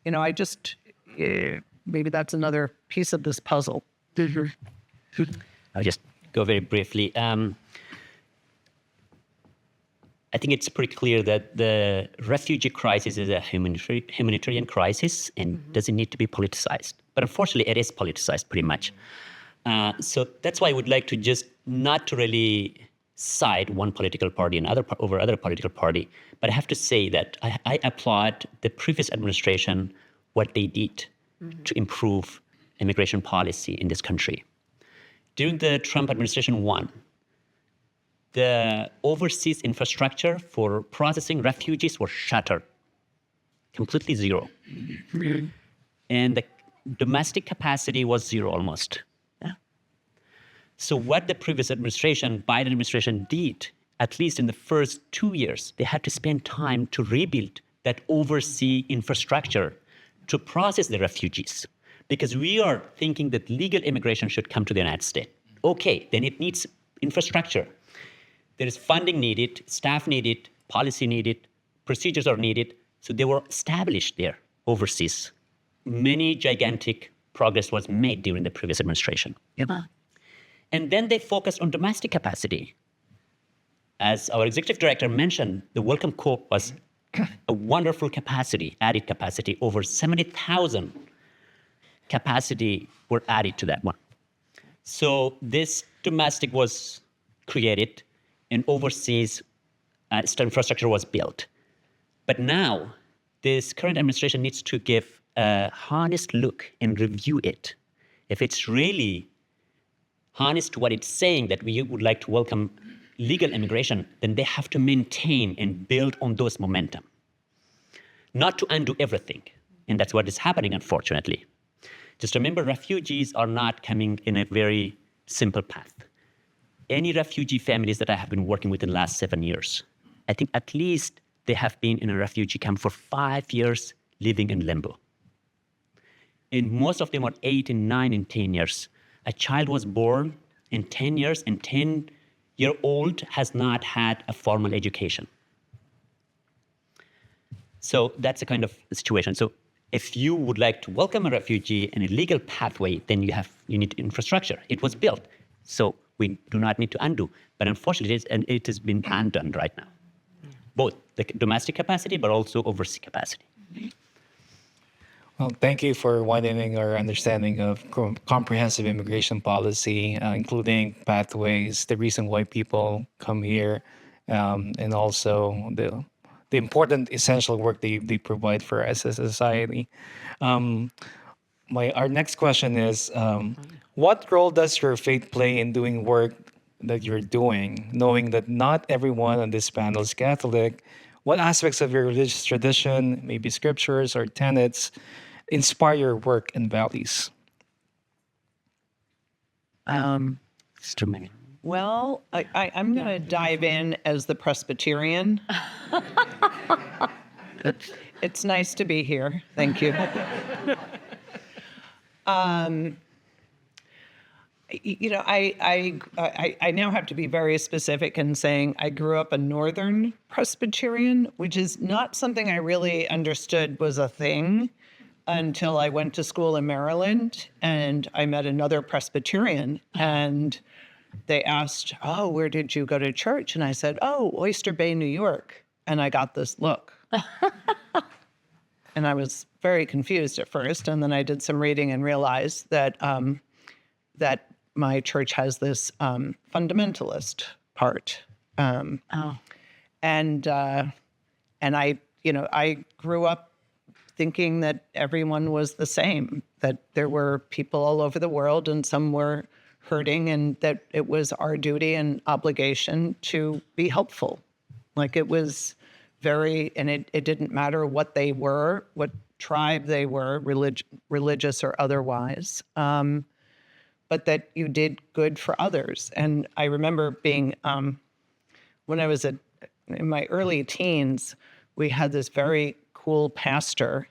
I just, maybe that's another piece of this puzzle. I'll just go very briefly. I think it's pretty clear that the refugee crisis is a humanitarian crisis and doesn't need to be politicized. But unfortunately, it is politicized pretty much. So that's why I would like to just not to really side one political party and over other political party. But I have to say that I applaud the previous administration, what they did to improve immigration policy in this country. During the Trump administration 1, the overseas infrastructure for processing refugees was shattered, completely zero. And the domestic capacity was zero almost. Yeah. So what the previous administration, Biden administration, did, at least in the first 2 years, they had to spend time to rebuild that overseas infrastructure to process the refugees. Because we are thinking that legal immigration should come to the United States. Okay, then it needs infrastructure. There is funding needed, staff needed, policy needed, procedures are needed. So they were established there overseas. Many gigantic progress was made during the previous administration. Yep. And then they focused on domestic capacity. As our executive director mentioned, the Welcome Corps was a wonderful capacity, added capacity. Over 70,000 capacity were added to that one. So this domestic was created and overseas infrastructure was built. But now, this current administration needs to give a honest look and review it. If it's really honest to what it's saying, that we would like to welcome legal immigration, then they have to maintain and build on those momentum. Not to undo everything. And that's what is happening, unfortunately. Just remember, refugees are not coming in a very simple path. Any refugee families that I have been working with in the last 7 years, I think at least they have been in a refugee camp for 5 years, living in limbo. And most of them are 8 and 9 and 10 years. A child was born in 10 years, and 10-year-old has not had a formal education. So that's a kind of situation. So if you would like to welcome a refugee in a legal pathway, then you need infrastructure. It was built. So we do not need to undo. But unfortunately, it has been undone right now. Both the domestic capacity, but also overseas capacity. Well, thank you for widening our understanding of comprehensive immigration policy, including pathways, the reason why people come here, and also the important essential work they provide for us as a society. Our next question is, what role does your faith play in doing work that you're doing, knowing that not everyone on this panel is Catholic? What aspects of your religious tradition, maybe scriptures or tenets, inspire your work and values? Well, I'm going to dive in as the Presbyterian. It's nice to be here. Thank you. I now have to be very specific in saying I grew up a Northern Presbyterian, which is not something I really understood was a thing until I went to school in Maryland and I met another Presbyterian, and they asked, "Oh, where did you go to church?" And I said, "Oh, Oyster Bay, New York." And I got this look. And I was very confused at first. And then I did some reading and realized that that my church has this fundamentalist part. and I, I grew up thinking that everyone was the same, that there were people all over the world and some were hurting, and that it was our duty and obligation to be helpful. Like it was and it didn't matter what they were, what tribe they were, religious or otherwise, but that you did good for others. And I remember being, when I was in my early teens, we had this very cool pastor,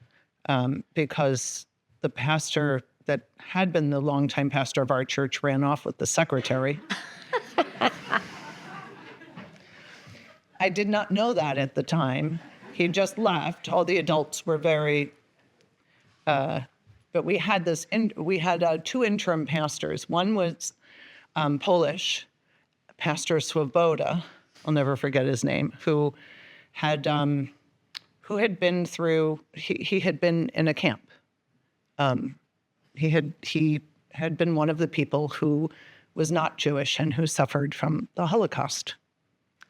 because the pastor that had been the longtime pastor of our church ran off with the secretary. I did not know that at the time. He just left. All the adults were very, but we had two interim pastors. One was Polish, Pastor Swoboda, I'll never forget his name, who had been through, he had been in a camp. He had been one of the people who was not Jewish and who suffered from the Holocaust.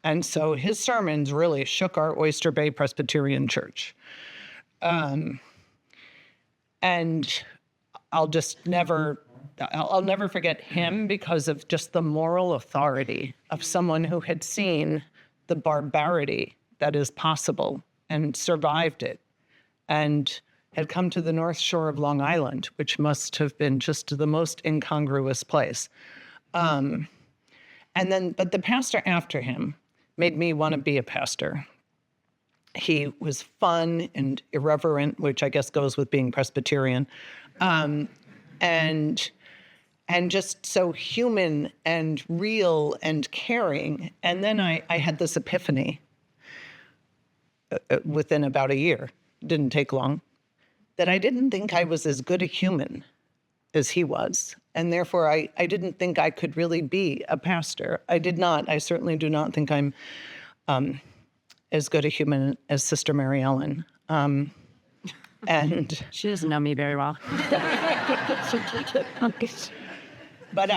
And so his sermons really shook our Oyster Bay Presbyterian Church. And I'll never forget him because of just the moral authority of someone who had seen the barbarity that is possible and survived it, and had come to the North Shore of Long Island, which must have been just the most incongruous place. But the pastor after him made me want to be a pastor. He was fun and irreverent, which I guess goes with being Presbyterian, and just so human and real and caring. And then I had this epiphany within about a year, didn't take long, that I didn't think I was as good a human as he was. And therefore, I didn't think I could really be a pastor. I certainly do not think I'm as good a human as Sister Mary Ellen. And She doesn't know me very well. but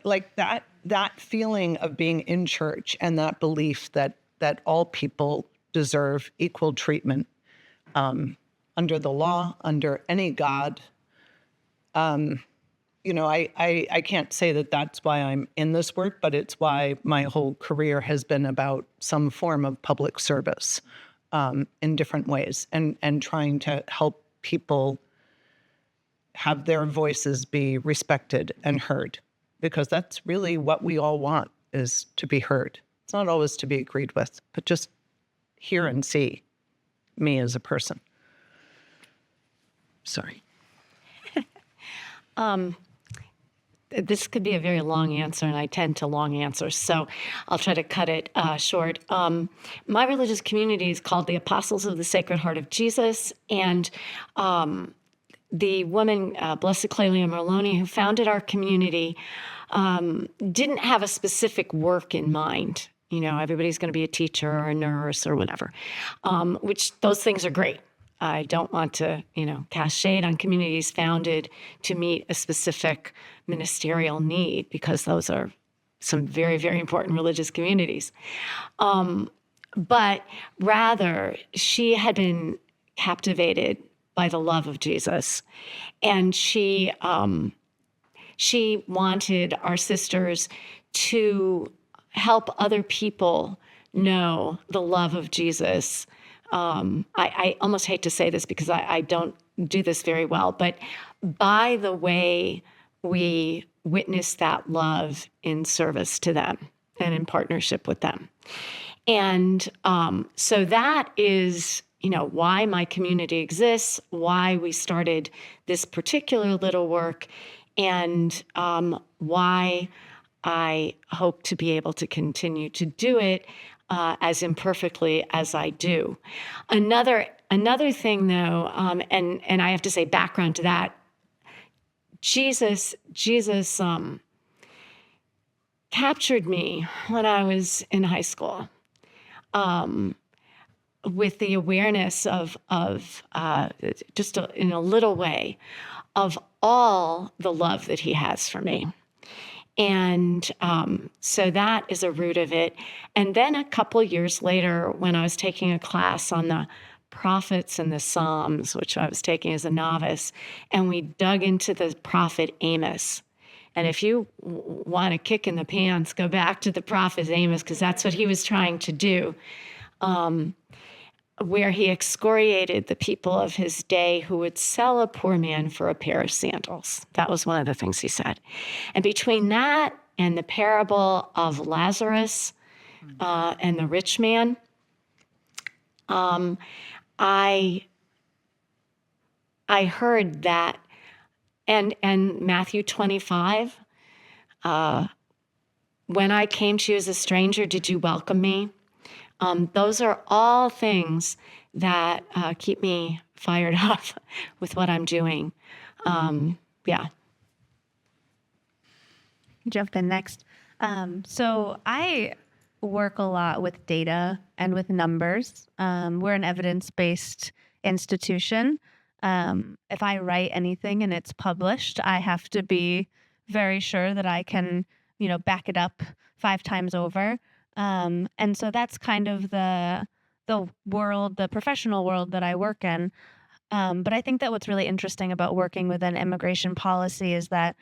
like that feeling of being in church and that belief that all people deserve equal treatment under the law, under any God. I can't say that that's why I'm in this work, but it's why my whole career has been about some form of public service in different ways, and trying to help people have their voices be respected and heard, because that's really what we all want, is to be heard. It's not always to be agreed with, but just hear and see me as a person. Sorry. This could be a very long answer, and I tend to long answers, so I'll try to cut it short. My religious community is called the Apostles of the Sacred Heart of Jesus, and the woman, Blessed Clelia Merloni, who founded our community, didn't have a specific work in mind. Everybody's going to be a teacher or a nurse or whatever, which those things are great. I don't want to, cast shade on communities founded to meet a specific ministerial need, because those are some very, very important religious communities. But rather, she had been captivated by the love of Jesus, and she wanted our sisters to help other people know the love of Jesus. I almost hate to say this because I don't do this very well, but by the way we witness that love in service to them and in partnership with them. And so that is, why my community exists, why we started this particular little work, and why I hope to be able to continue to do it as imperfectly as I do. Another thing, though, and I have to say, background to that, Jesus captured me when I was in high school, with the awareness of just in a little way of all the love that he has for me. And so that is a root of it. And then a couple years later, when I was taking a class on the prophets and the Psalms, which I was taking as a novice, and we dug into the prophet Amos. And if you want a kick in the pants, go back to the prophet Amos, because that's what he was trying to do, where he excoriated the people of his day who would sell a poor man for a pair of sandals. That was one of the things he said. And between that and the parable of Lazarus and the rich man, I heard that, and Matthew 25, when I came to you as a stranger, did you welcome me? Those are all things that keep me fired up with what I'm doing. Yeah. Jump in next. So I work a lot with data and with numbers. We're an evidence-based institution. If I write anything and it's published, I have to be very sure that I can, back it up 5 times over. And so that's kind of the world, the professional world that I work in. But I think that what's really interesting about working within immigration policy is that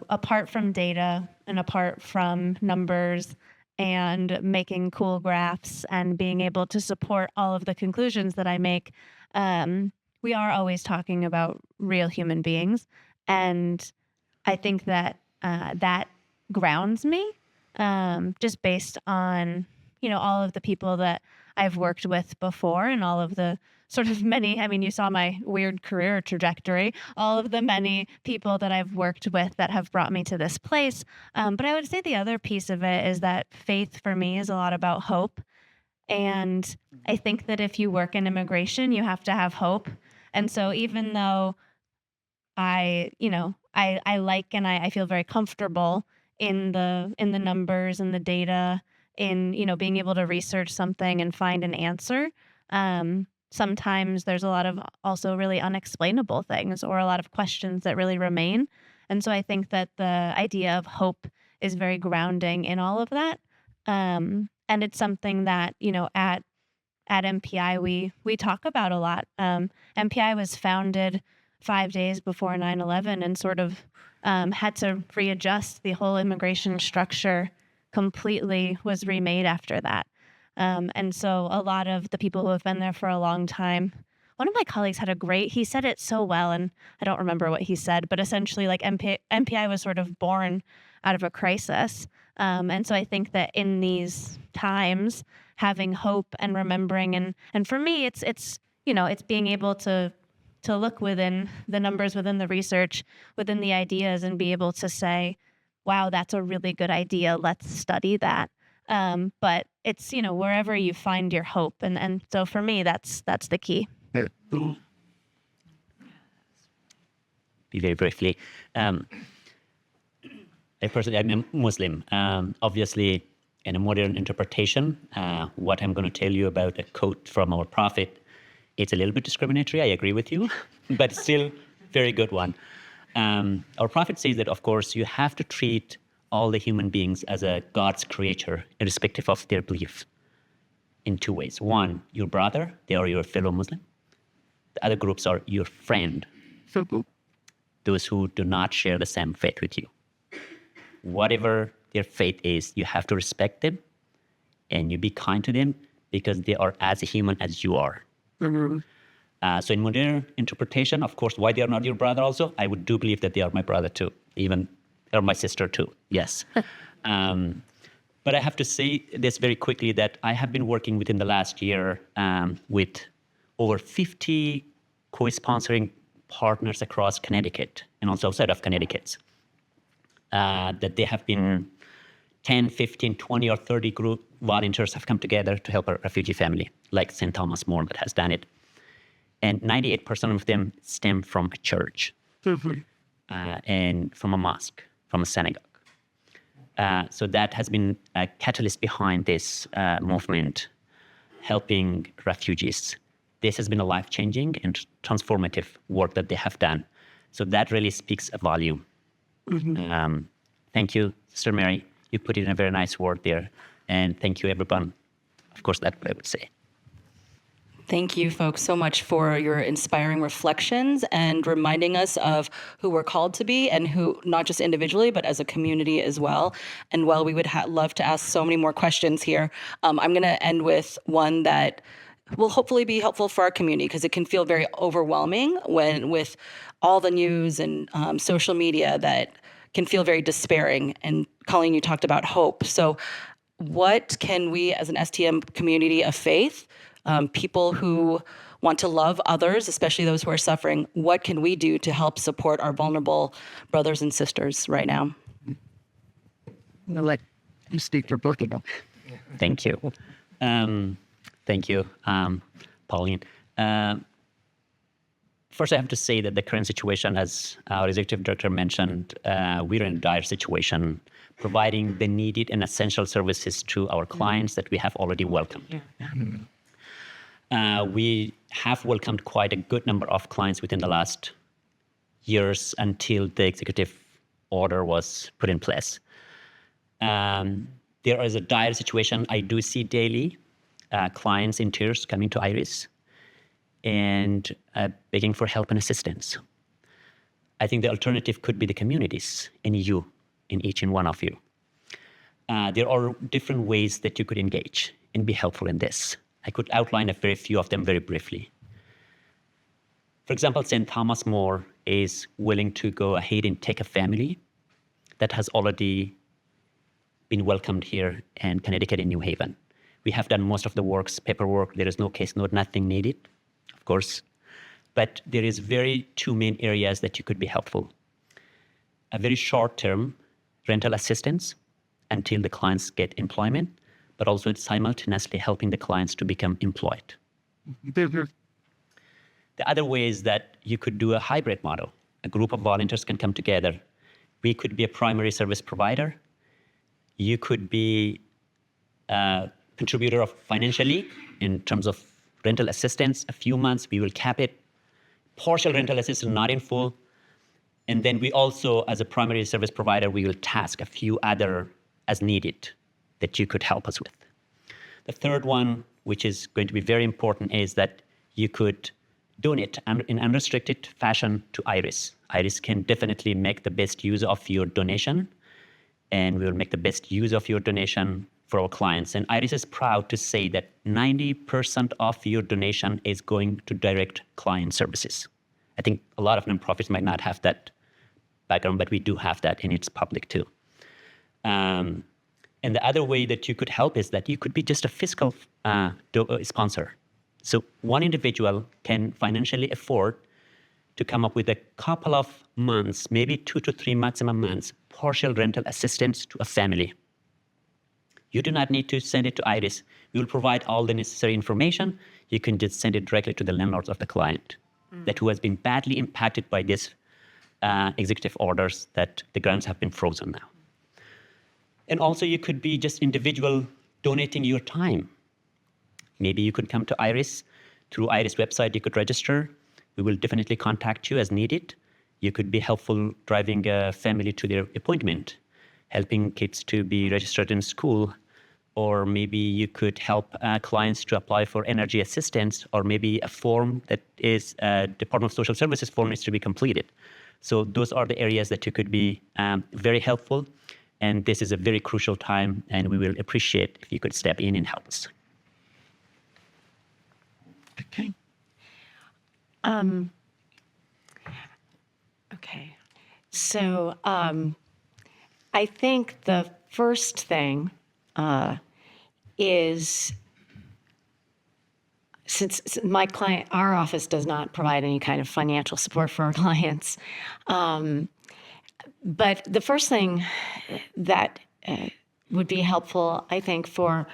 apart from data and apart from numbers and making cool graphs and being able to support all of the conclusions that I make, we are always talking about real human beings. And I think that that grounds me, just based on, all of the people that I've worked with before and all of the sort of many, you saw my weird career trajectory, all of the many people that I've worked with that have brought me to this place. But I would say the other piece of it is that faith for me is a lot about hope. And I think that if you work in immigration, you have to have hope. And so even though I like and I feel very comfortable in the numbers and the data, in being able to research something and find an answer, sometimes there's a lot of also really unexplainable things or a lot of questions that really remain. And so I think that the idea of hope is very grounding in all of that. And it's something that, at MPI, we talk about a lot. MPI was founded 5 days before 9/11 and sort of had to readjust. The whole immigration structure completely was remade after that. And so a lot of the people who have been there for a long time, one of my colleagues had he said it so well, and I don't remember what he said, but essentially like MPI was sort of born out of a crisis. And so I think that in these times, having hope and remembering, and for me, it's being able to look within the numbers, within the research, within the ideas, and be able to say, wow, that's a really good idea. Let's study that. But it's, wherever you find your hope. And so for me, that's the key. Be very briefly. I'm Muslim. Obviously, in a modern interpretation, what I'm going to tell you about a quote from our prophet, it's a little bit discriminatory, I agree with you, but still very good one. Our prophet says that, of course, you have to treat all the human beings as a God's creature, irrespective of their belief, in 2 ways. One, your brother, they are your fellow Muslim. The other groups are your friend, those who do not share the same faith with you. Whatever their faith is, you have to respect them and you be kind to them because they are as human as you are. So in modern interpretation, of course, why they are not your brother also, I do believe that they are my brother too, even or my sister too, yes. But I have to say this very quickly that I have been working within the last year with over 50 co-sponsoring partners across Connecticut and also outside of Connecticut. That they have been 10, 15, 20, or 30 group volunteers have come together to help a refugee family, like St. Thomas More that has done it. And 98% of them stem from a church and from a mosque, from a synagogue. So that has been a catalyst behind this movement, helping refugees. This has been a life-changing and transformative work that they have done. So that really speaks a volume Thank you, Sister Mary. You put in a very nice word there. And thank you, everyone. Of course, that's what I would say. Thank you, folks, so much for your inspiring reflections and reminding us of who we're called to be and who, not just individually, but as a community as well. And while we would love to ask so many more questions here, I'm going to end with one that will hopefully be helpful for our community, because it can feel very overwhelming when with all the news and social media that can feel very despairing. And Colleen, you talked about hope. So what can we as an STM community of faith, people who want to love others, especially those who are suffering, what can we do to help support our vulnerable brothers and sisters right now? I'm going to let you speak for both of them. Thank you. Thank you, Pauline. First, I have to say that the current situation, as our executive director mentioned, we're in a dire situation, providing the needed and essential services to our clients that we have already welcomed. We have welcomed quite a good number of clients within the last years until the executive order was put in place. There is a dire situation. I do see daily clients in tears coming to Iris and begging for help and assistance. I think the alternative could be the communities and you, in each and one of you. There are different ways that you could engage and be helpful in this. I could outline a very few of them very briefly. For example, St. Thomas More is willing to go ahead and take a family that has already been welcomed here in Connecticut in New Haven. We have done most of the paperwork. There is no case note, nothing needed, of course. But there is two main areas that you could be helpful. A very short-term rental assistance until the clients get employment, but also simultaneously helping the clients to become employed. The other way is that you could do a hybrid model. A group of volunteers can come together. We could be a primary service provider. You could be a contributor of financially in terms of rental assistance. A few months, we will cap it. Partial rental assistance, not in full. And then we also, as a primary service provider, we will task a few other as needed that you could help us with. The third one, which is going to be very important, is that you could donate in unrestricted fashion to Iris. Iris can definitely make the best use of your donation, and we will make the best use of your donation for our clients. And Iris is proud to say that 90% of your donation is going to direct client services. I think a lot of nonprofits might not have that background, but we do have that, and it's public too. And the other way that you could help is that you could be just a fiscal sponsor. So one individual can financially afford to come up with a couple of months, maybe 2 to 3 maximum months, partial rental assistance to a family. You do not need to send it to Iris. We will provide all the necessary information. You can just send it directly to the landlords of the client that who has been badly impacted by this executive orders that the grants have been frozen now. And also you could be just individual donating your time. Maybe you could come to Iris. Through Iris website, you could register. We will definitely contact you as needed. You could be helpful driving a family to their appointment, helping kids to be registered in school, or maybe you could help clients to apply for energy assistance, or maybe a form that is Department of Social Services form needs to be completed. So those are the areas that you could be very helpful. And this is a very crucial time, and we will appreciate if you could step in and help us. Okay. Okay. So I think the first thing is, since my client, our office does not provide any kind of financial support for our clients, but the first thing that would be helpful, I think, for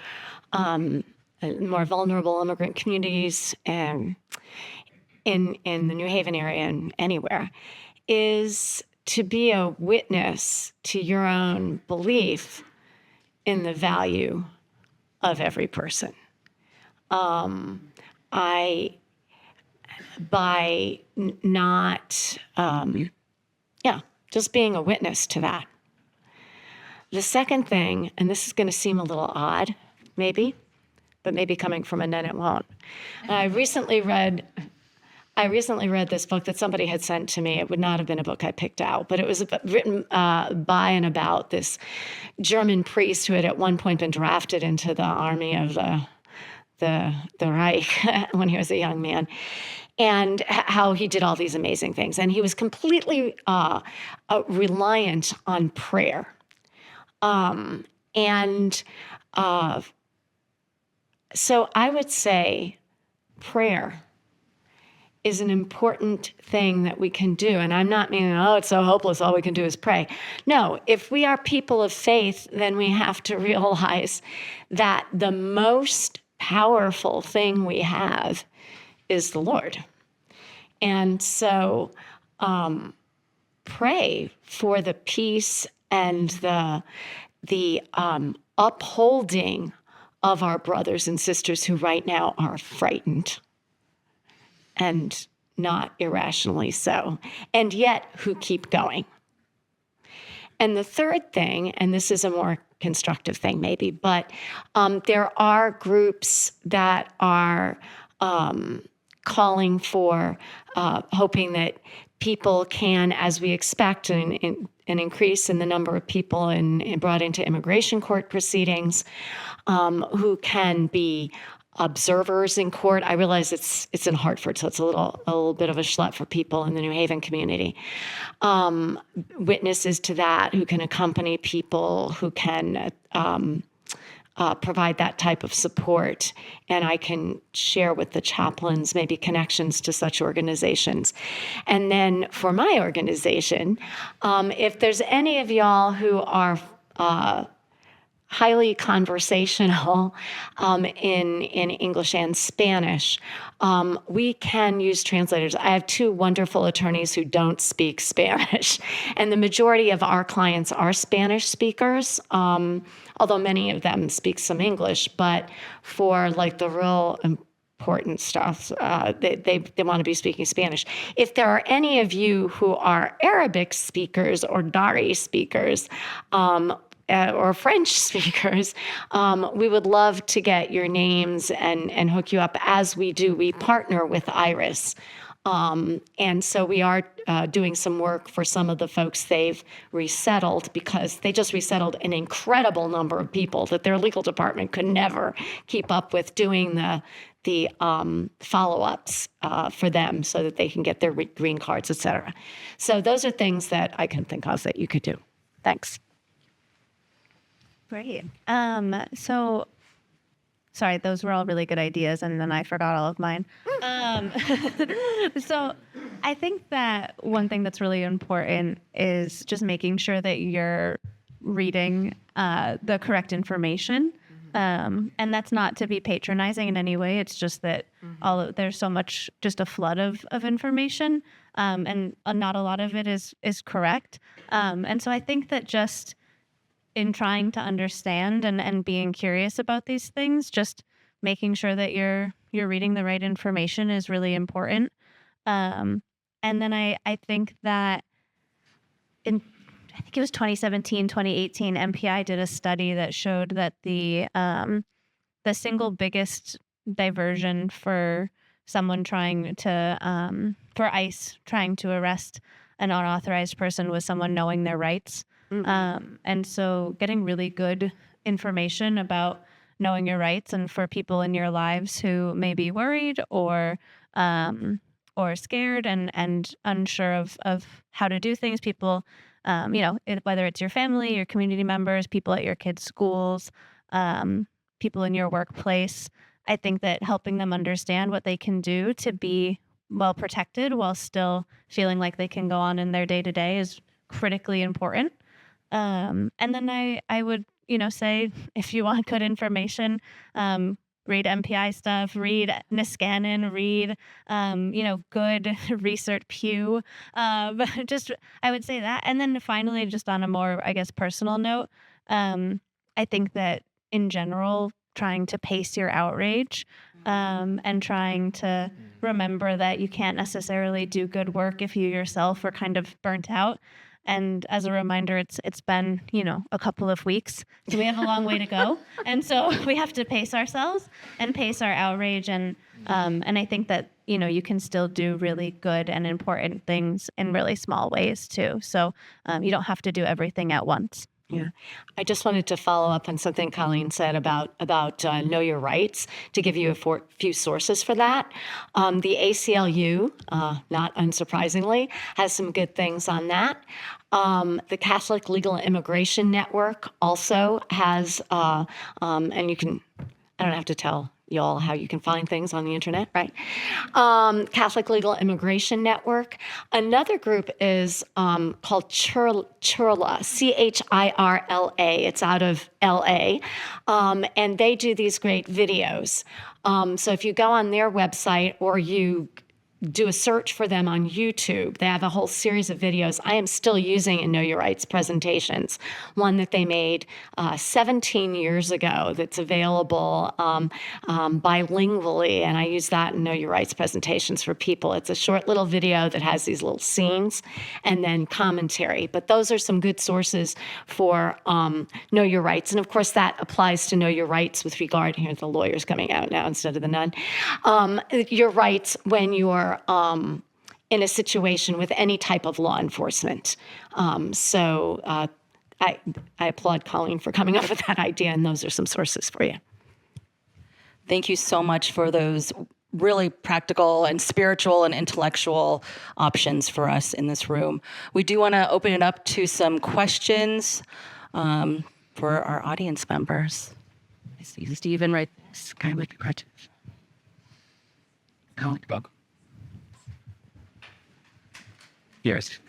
more vulnerable immigrant communities and in the New Haven area and anywhere, is to be a witness to your own belief in the value of every person. Just being a witness to that. The second thing, and this is going to seem a little odd, maybe, but maybe coming from a nun it won't. I recently read this book that somebody had sent to me. It would not have been a book I picked out, but it was written by and about this German priest who had at one point been drafted into the army of the Reich when he was a young man, and how he did all these amazing things. And he was completely reliant on prayer. So I would say prayer is an important thing that we can do. And I'm not meaning, oh, it's so hopeless, all we can do is pray. No, if we are people of faith, then we have to realize that the most powerful thing we have is the Lord. And so pray for the peace and the upholding of our brothers and sisters who right now are frightened, and not irrationally so, and yet who keep going. And the third thing, and this is a more constructive thing maybe, but there are groups that are calling for, hoping that people can, as we expect, an increase in the number of people brought into immigration court proceedings, who can be observers in court. I realize it's in Hartford, so it's a little bit of a schlep for people in the New Haven community. Witnesses to that who can accompany people, who can provide that type of support. And I can share with the chaplains maybe connections to such organizations. And then for my organization, if there's any of y'all who are highly conversational in English and Spanish, we can use translators. I have two wonderful attorneys who don't speak Spanish, and the majority of our clients are Spanish speakers, although many of them speak some English. But for like the real important stuff, they want to be speaking Spanish. If there are any of you who are Arabic speakers or Dari speakers, or French speakers, we would love to get your names and hook you up. As we do, we partner with Iris. And so we are doing some work for some of the folks they've resettled, because they just resettled an incredible number of people that their legal department could never keep up with, doing the follow-ups for them so that they can get their green cards, et cetera. So those are things that I can think of that you could do. Thanks. Great. So, sorry, those were all really good ideas, and then I forgot all of mine. So I think that one thing that's really important is just making sure that you're reading the correct information. And that's not to be patronizing in any way. It's just that there's so much, just a flood of information, and not a lot of it is correct. And so I think that just in trying to understand and being curious about these things, just making sure that you're reading the right information is really important. And then I think that I think it was 2017, 2018, MPI did a study that showed that the single biggest diversion for someone trying to, for ICE trying to arrest an unauthorized person was someone knowing their rights. And so getting really good information about knowing your rights, and for people in your lives who may be worried or scared and unsure of how to do things, people, whether it's your family, your community members, people at your kids' schools, people in your workplace, I think that helping them understand what they can do to be well protected while still feeling like they can go on in their day-to-day is critically important. And then I would, say, if you want good information, read MPI stuff, read Niskanen, read, good research Pew. Just, I would say that. And then finally, just on a more, I guess, personal note, I think that in general, trying to pace your outrage, and trying to remember that you can't necessarily do good work if you yourself are kind of burnt out. And as a reminder, it's been, a couple of weeks. So we have a long way to go. And so we have to pace ourselves and pace our outrage. And I think that, you can still do really good and important things in really small ways too. So you don't have to do everything at once. Yeah, I just wanted to follow up on something Colleen said about know your rights, to give you a few sources for that. The ACLU, not unsurprisingly, has some good things on that. The Catholic Legal Immigration Network also has, and you can, I don't have to tell y'all how you can find things on the internet, right? Catholic Legal Immigration Network. Another group is called Chirla, C-H-I-R-L-A. It's out of L.A., and they do these great videos. So if you go on their website or you do a search for them on YouTube, they have a whole series of videos. I am still using in Know Your Rights presentations, one that they made 17 years ago that's available bilingually, and I use that in Know Your Rights presentations for people. It's a short little video that has these little scenes and then commentary. But those are some good sources for Know Your Rights. And of course, that applies to Know Your Rights with regard, here's the lawyers coming out now instead of the nun, your rights when you're in a situation with any type of law enforcement. So I applaud Colleen for coming up with that idea, and those are some sources for you. Thank you so much for those really practical and spiritual and intellectual options for us in this room. We do want to open it up to some questions for our audience members. I see Stephen right there. It's kind of like a crutch. Oh, welcome. Yes.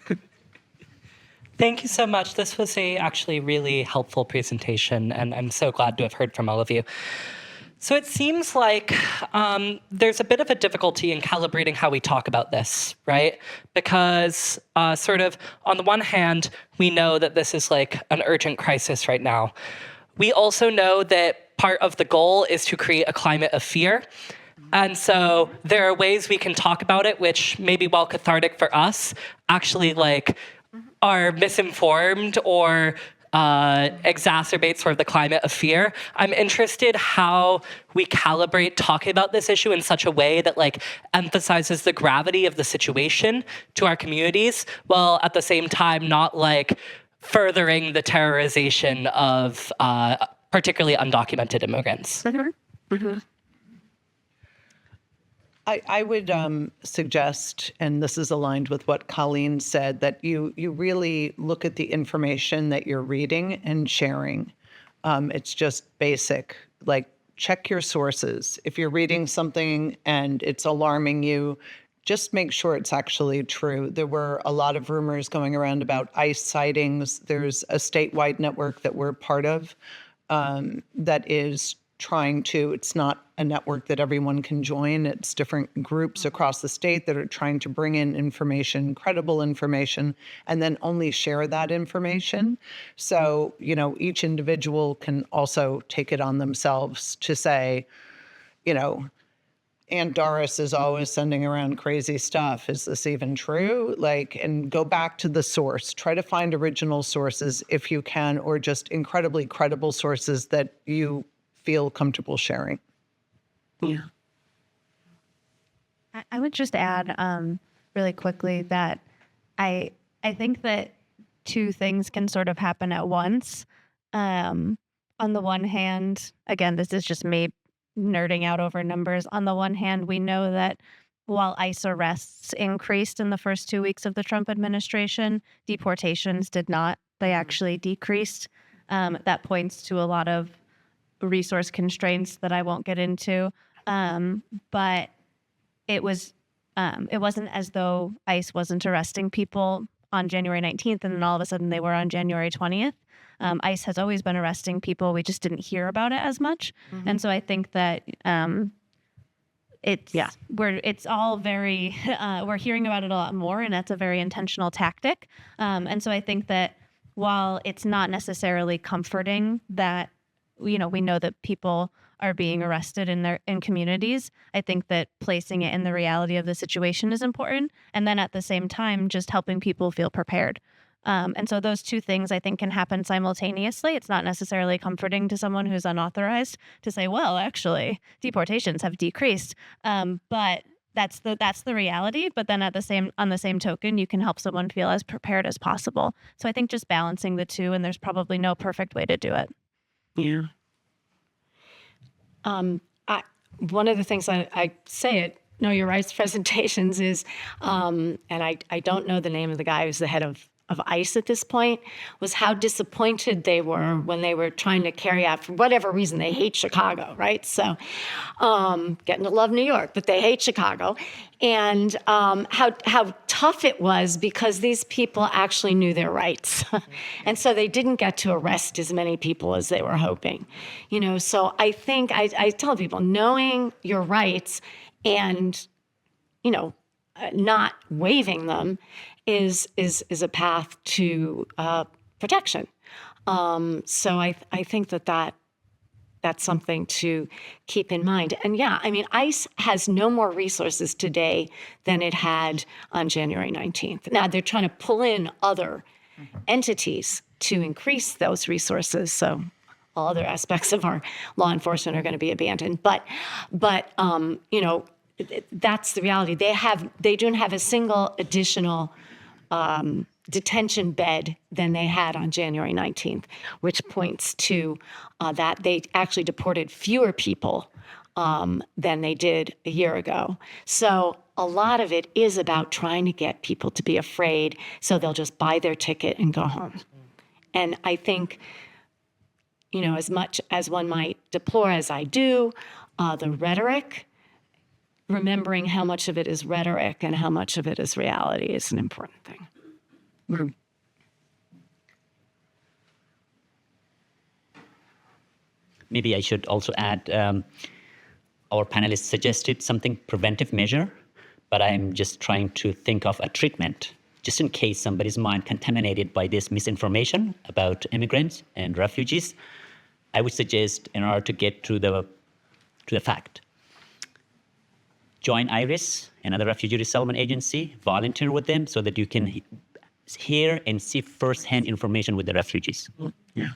Thank you so much. This was a actually really helpful presentation, and I'm so glad to have heard from all of you. So it seems like there's a bit of a difficulty in calibrating how we talk about this, right? Because sort of on the one hand, we know that this is like an urgent crisis right now. We also know that part of the goal is to create a climate of fear. And so there are ways we can talk about it, which maybe while cathartic for us, actually like are misinformed or exacerbate sort of the climate of fear. I'm interested how we calibrate talking about this issue in such a way that like emphasizes the gravity of the situation to our communities, while at the same time not like furthering the terrorization of particularly undocumented immigrants. I would suggest, and this is aligned with what Colleen said, that you really look at the information that you're reading and sharing. It's just basic, like check your sources. If you're reading something and it's alarming you, just make sure it's actually true. There were a lot of rumors going around about ICE sightings. There's a statewide network that we're part of that is trying to, it's not a network that everyone can join. It's different groups across the state that are trying to bring in information, credible information, and then only share that information. So, each individual can also take it on themselves to say, Aunt Doris is always sending around crazy stuff. Is this even true? And go back to the source. Try to find original sources if you can, or just incredibly credible sources that you feel comfortable sharing. Yeah. I would just add really quickly that I think that two things can sort of happen at once. On the one hand, again, this is just me nerding out over numbers. On the one hand, we know that while ICE arrests increased in the first 2 weeks of the Trump administration, deportations did not. They actually decreased. That points to a lot of resource constraints that I won't get into. But it wasn't as though ICE wasn't arresting people on January 19th and then all of a sudden they were on January 20th. ICE has always been arresting people. We just didn't hear about it as much. Mm-hmm. And so I think that it's all very, we're hearing about it a lot more, and that's a very intentional tactic. And so I think that while it's not necessarily comforting that we know that people are being arrested in communities, I think that placing it in the reality of the situation is important. And then at the same time, just helping people feel prepared. And so those two things I think can happen simultaneously. It's not necessarily comforting to someone who's unauthorized to say, well, actually, deportations have decreased. But that's the reality. But then on the same token, you can help someone feel as prepared as possible. So I think just balancing the two, and there's probably no perfect way to do it. Yeah. One of the things I say at Know Your Rights presentations is, and I don't know the name of the guy who's the head of ICE at this point, was how disappointed they were when they were trying to carry out, for whatever reason, they hate Chicago, right? So getting to love New York, but they hate Chicago. And how tough it was because these people actually knew their rights. And so they didn't get to arrest as many people as they were hoping. So I think I tell people, knowing your rights and, not waiving them is a path to protection. So I think that's something to keep in mind. And yeah, I mean, ICE has no more resources today than it had on January 19th. Now they're trying to pull in other entities to increase those resources. So all other aspects of our law enforcement are going to be abandoned. But that's the reality. They don't have a single additional detention bed than they had on January 19th, which points to that they actually deported fewer people than they did a year ago. So a lot of it is about trying to get people to be afraid so they'll just buy their ticket and go home. And I think, as much as one might deplore, as I do, the rhetoric, remembering how much of it is rhetoric and how much of it is reality is an important thing. Maybe I should also add, our panelists suggested something preventive measure, but I'm just trying to think of a treatment, just in case somebody's mind contaminated by this misinformation about immigrants and refugees. I would suggest, in order to get to the fact, join IRIS, another refugee resettlement agency, volunteer with them so that you can hear and see firsthand information with the refugees. Yeah.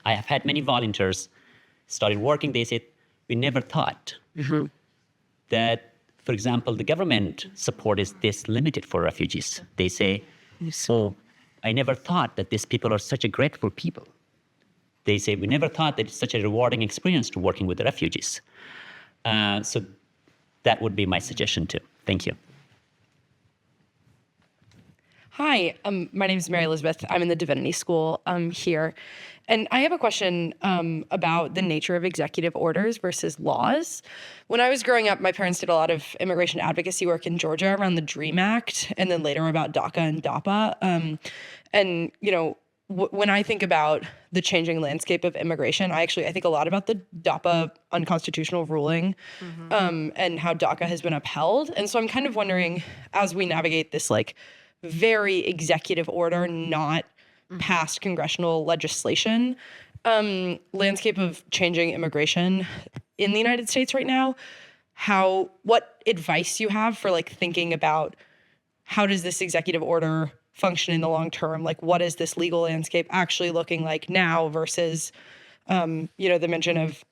I have had many volunteers started working. They said, we never thought that, for example, the government support is this limited for refugees. They say, so I never thought that these people are such a grateful people. They say, we never thought that it's such a rewarding experience to working with the refugees. So that would be my suggestion too. Thank you. Hi, my name is Mary Elizabeth. I'm in the Divinity School here. And I have a question about the nature of executive orders versus laws. When I was growing up, my parents did a lot of immigration advocacy work in Georgia around the DREAM Act, and then later about DACA and DAPA. When I think about the changing landscape of immigration, I think a lot about the DAPA unconstitutional ruling and how DACA has been upheld. And so I'm kind of wondering, as we navigate this very executive order, not past congressional legislation, landscape of changing immigration in the United States right now, what advice you have for thinking about how does this executive order function in the long term? What is this legal landscape actually looking like now versus, the mention of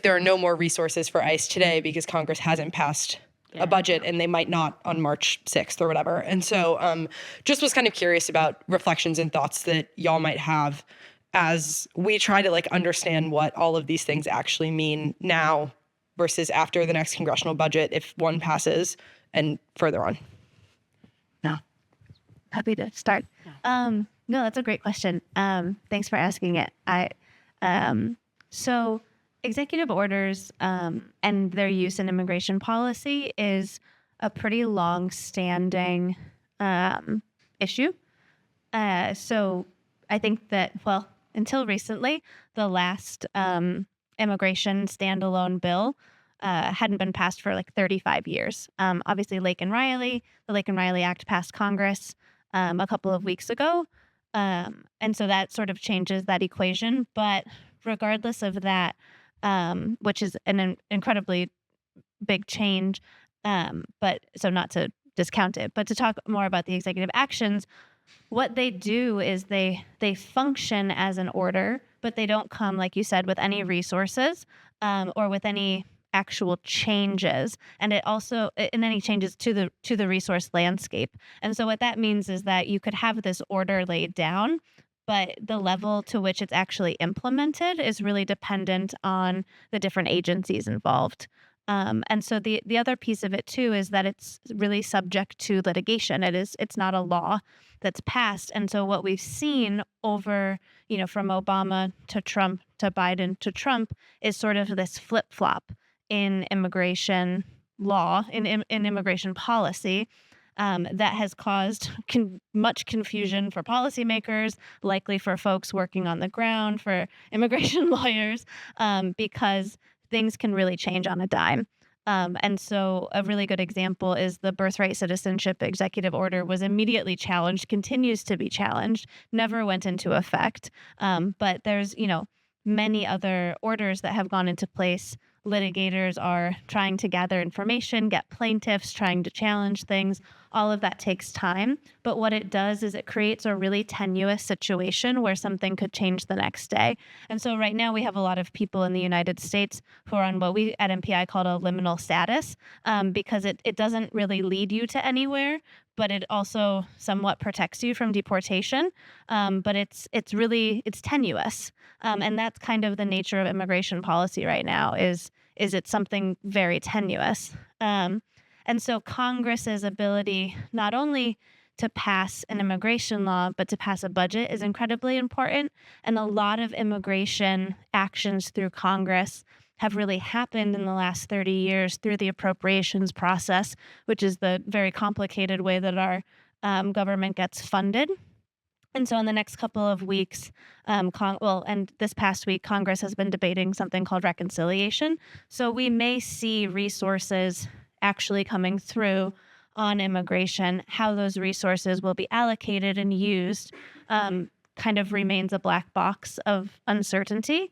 there are no more resources for ICE today because Congress hasn't passed a budget and they might not on March 6th or whatever. And so just was kind of curious about reflections and thoughts that y'all might have as we try to understand what all of these things actually mean now versus after the next congressional budget, if one passes, and further on. Happy to start. No, that's a great question. Thanks for asking it. So executive orders and their use in immigration policy is a pretty long-standing issue. So I think that, until recently, the last immigration standalone bill hadn't been passed for 35 years. Obviously, the Lake and Riley Act passed Congress a couple of weeks ago. And so that sort of changes that equation. But regardless of that, which is an incredibly big change, but so not to discount it, but to talk more about the executive actions, what they do is they function as an order, but they don't come, like you said, with any resources or with any actual changes, and it also and any changes to the resource landscape. And so what that means is that you could have this order laid down, but the level to which it's actually implemented is really dependent on the different agencies involved. And so the other piece of it too is that it's really subject to litigation. It's not a law that's passed. And so what we've seen over, from Obama to Trump to Biden to Trump is sort of this flip-flop in immigration law, in immigration policy, that has caused much confusion for policymakers, likely for folks working on the ground, for immigration lawyers, because things can really change on a dime. And so a really good example is the birthright citizenship executive order was immediately challenged, continues to be challenged, never went into effect. But there's, many other orders that have gone into place. Litigators are trying to gather information, get plaintiffs, trying to challenge things. All of that takes time. But what it does is it creates a really tenuous situation where something could change the next day. And so right now we have a lot of people in the United States who are on what we at MPI call a liminal status, because it doesn't really lead you to anywhere, but it also somewhat protects you from deportation. But it's tenuous. And that's kind of the nature of immigration policy right now is it's something very tenuous. And so Congress's ability not only to pass an immigration law, but to pass a budget is incredibly important. And a lot of immigration actions through Congress have really happened in the last 30 years through the appropriations process, which is the very complicated way that our government gets funded. And so in the next couple of weeks, and this past week, Congress has been debating something called reconciliation. So we may see resources actually coming through on immigration. How those resources will be allocated and used kind of remains a black box of uncertainty.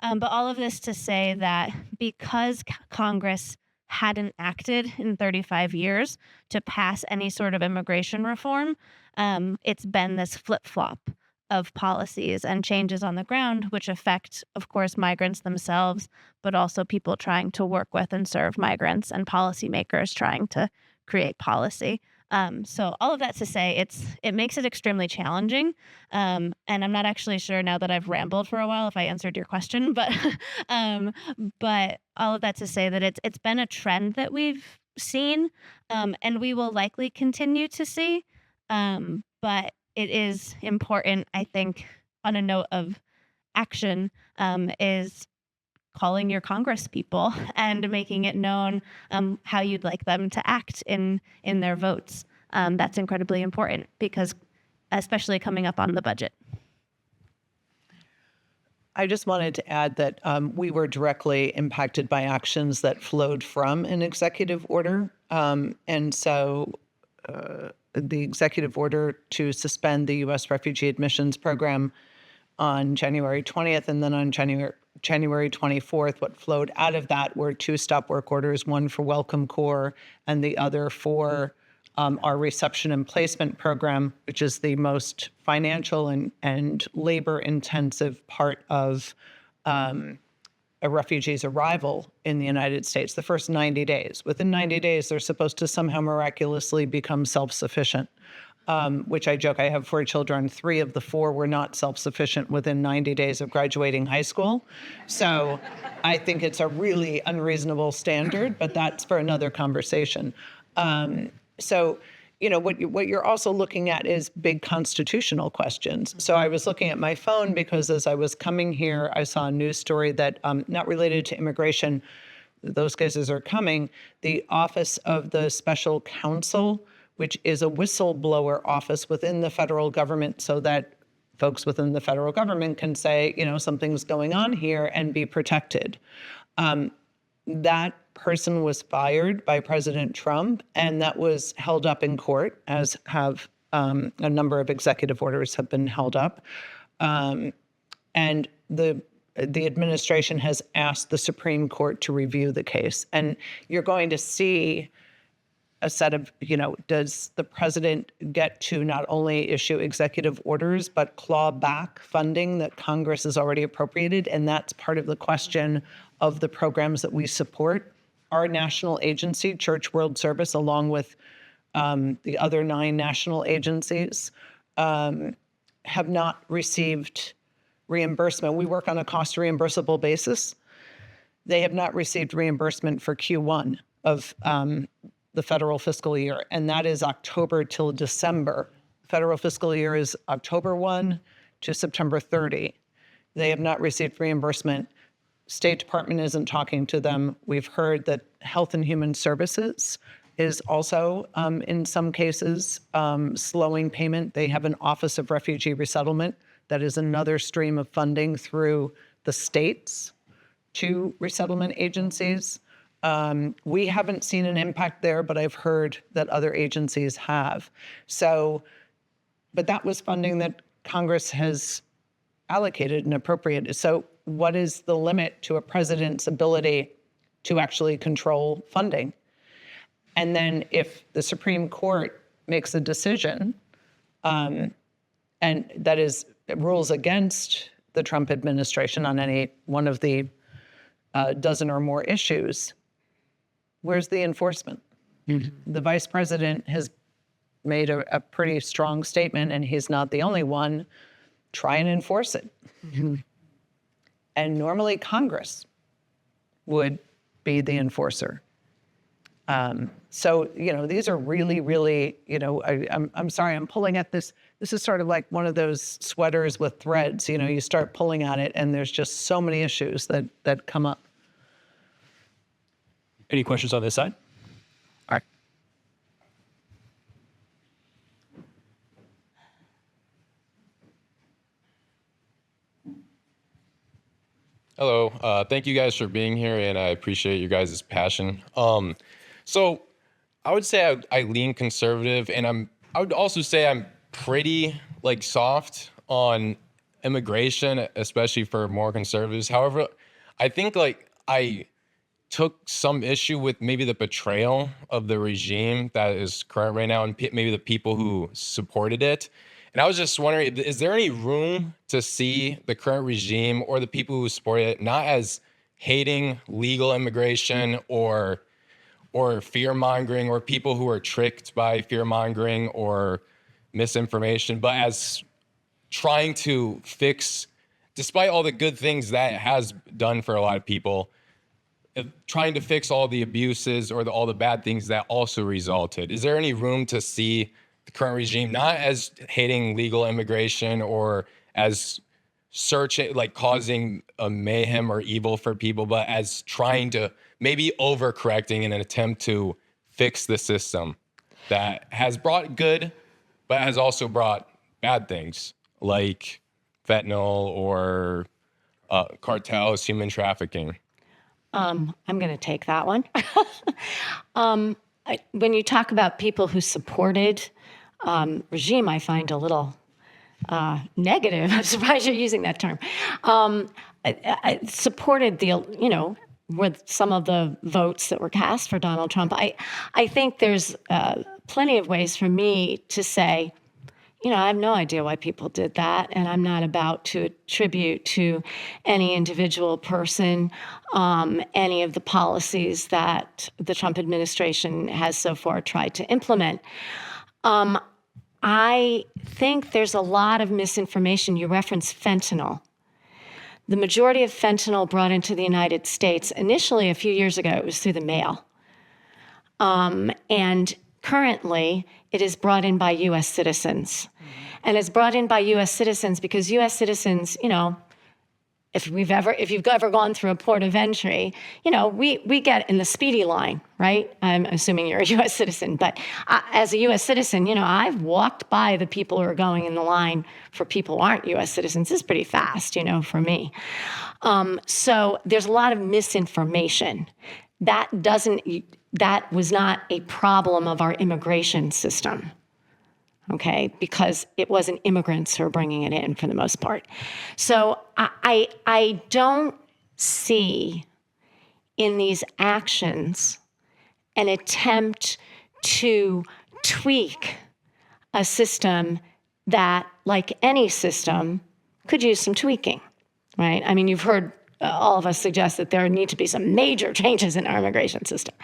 But all of this to say that because Congress hadn't acted in 35 years to pass any sort of immigration reform, it's been this flip-flop of policies and changes on the ground, which affect, of course, migrants themselves, but also people trying to work with and serve migrants and policymakers trying to create policy. So all of that to say, it makes it extremely challenging. And I'm not actually sure now that I've rambled for a while if I answered your question, but all of that to say that it's been a trend that we've seen, and we will likely continue to see. But it is important, I think, on a note of action, is calling your Congress people and making it known how you'd like them to act in their votes. That's incredibly important because, especially coming up on the budget. I just wanted to add that we were directly impacted by actions that flowed from an executive order. And so the executive order to suspend the U.S. refugee admissions program on January 20th and then on January 24th, what flowed out of that were two stop work orders, one for Welcome Corps and the other for our reception and placement program, which is the most financial and labor-intensive part of a refugee's arrival in the United States, the first 90 days. Within 90 days, they're supposed to somehow miraculously become self-sufficient, which I joke, I have 4 children. 3 of the 4 were not self-sufficient within 90 days of graduating high school. So I think it's a really unreasonable standard, but that's for another conversation. So, what you're also looking at is big constitutional questions. So I was looking at my phone because as I was coming here, I saw a news story that not related to immigration. Those cases are coming. The Office of the Special Counsel, which is a whistleblower office within the federal government so that folks within the federal government can say, something's going on here and be protected. That person was fired by President Trump, and that was held up in court, as have a number of executive orders have been held up. And the administration has asked the Supreme Court to review the case. And you're going to see a set of, does the president get to not only issue executive orders, but claw back funding that Congress has already appropriated? And that's part of the question of the programs that we support. Our national agency, Church World Service, along with the other 9 national agencies, have not received reimbursement. We work on a cost reimbursable basis. They have not received reimbursement for Q1 of the federal fiscal year, and that is October till December. Federal fiscal year is October 1 to September 30. They have not received reimbursement. State Department isn't talking to them. We've heard that Health and Human Services is also, in some cases, slowing payment. They have an Office of Refugee Resettlement that is another stream of funding through the states to resettlement agencies. We haven't seen an impact there, but I've heard that other agencies have. But that was funding that Congress has allocated and appropriated. So what is the limit to a president's ability to actually control funding? And then if the Supreme Court makes a decision, and that is rules against the Trump administration on any one of the dozen or more issues, where's the enforcement? Mm-hmm. The vice president has made a pretty strong statement, and he's not the only one. Try and enforce it. Mm-hmm. And normally Congress would be the enforcer. So, these are really, really, I'm sorry, I'm pulling at this. This is sort of like one of those sweaters with threads. You start pulling at it, and there's just so many issues that come up. Any questions on this side? All right. Hello. Thank you guys for being here, and I appreciate you guys' passion. So I would say I lean conservative, and I would also say I'm pretty soft on immigration, especially for more conservatives. However, I think I took some issue with maybe the betrayal of the regime that is current right now, and maybe the people who supported it. And I was just wondering, is there any room to see the current regime or the people who support it not as hating legal immigration or fear-mongering, or people who are tricked by fear-mongering or misinformation, but as trying to fix, despite all the good things that it has done for a lot of people, trying to fix all the abuses or all the bad things that also resulted? Is there any room to see the current regime not as hating legal immigration or as causing a mayhem or evil for people, but as trying to maybe overcorrecting in an attempt to fix the system that has brought good, but has also brought bad things like fentanyl or cartels, human trafficking? I'm going to take that one. When you talk about people who supported regime, I find a little negative. I'm surprised you're using that term. I supported with some of the votes that were cast for Donald Trump. I think there's plenty of ways for me to say, I have no idea why people did that, and I'm not about to attribute to any individual person any of the policies that the Trump administration has so far tried to implement. I think there's a lot of misinformation. You referenced fentanyl. The majority of fentanyl brought into the United States, initially a few years ago, it was through the mail. And currently, it is brought in by U.S. citizens. And it's brought in by U.S. citizens because U.S. citizens, if you've ever gone through a port of entry, we get in the speedy line, right? I'm assuming you're a U.S. citizen, but as a U.S. citizen, I've walked by the people who are going in the line for people who aren't U.S. citizens. It's pretty fast, for me. So there's a lot of misinformation. That was not a problem of our immigration system. Okay, because it wasn't immigrants who were bringing it in for the most part. So I don't see in these actions an attempt to tweak a system that, like any system, could use some tweaking, right? I mean, you've heard all of us suggest that there need to be some major changes in our immigration system.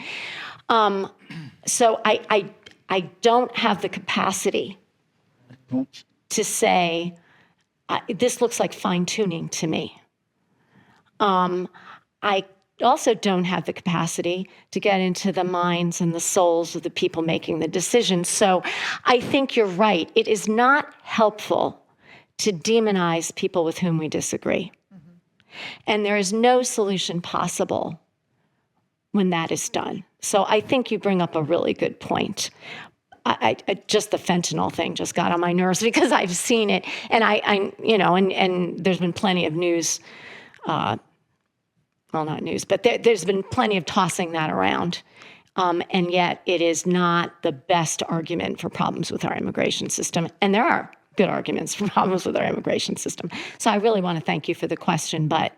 So I don't have the capacity to say, this looks like fine-tuning to me. I also don't have the capacity to get into the minds and the souls of the people making the decisions. So I think you're right. It is not helpful to demonize people with whom we disagree. And there is no solution possible when that is done. So I think you bring up a really good point. I just the fentanyl thing just got on my nerves because I've seen it, and I you know, and there's been plenty of news, well, not news, but there's been plenty of tossing that around, and yet it is not the best argument for problems with our immigration system, and there are good arguments for problems with our immigration system. So I really want to thank you for the question, but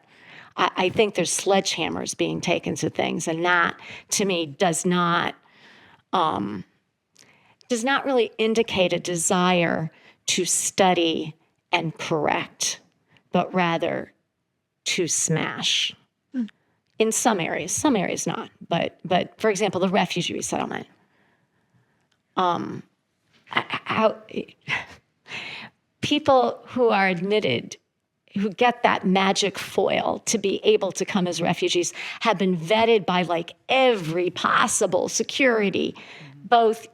I think there's sledgehammers being taken to things, and that, to me, does not really indicate a desire to study and correct, but rather to smash. In some areas not. But for example, the refugee resettlement. People who are admitted, who get that magic foil to be able to come as refugees, have been vetted by like every possible security, both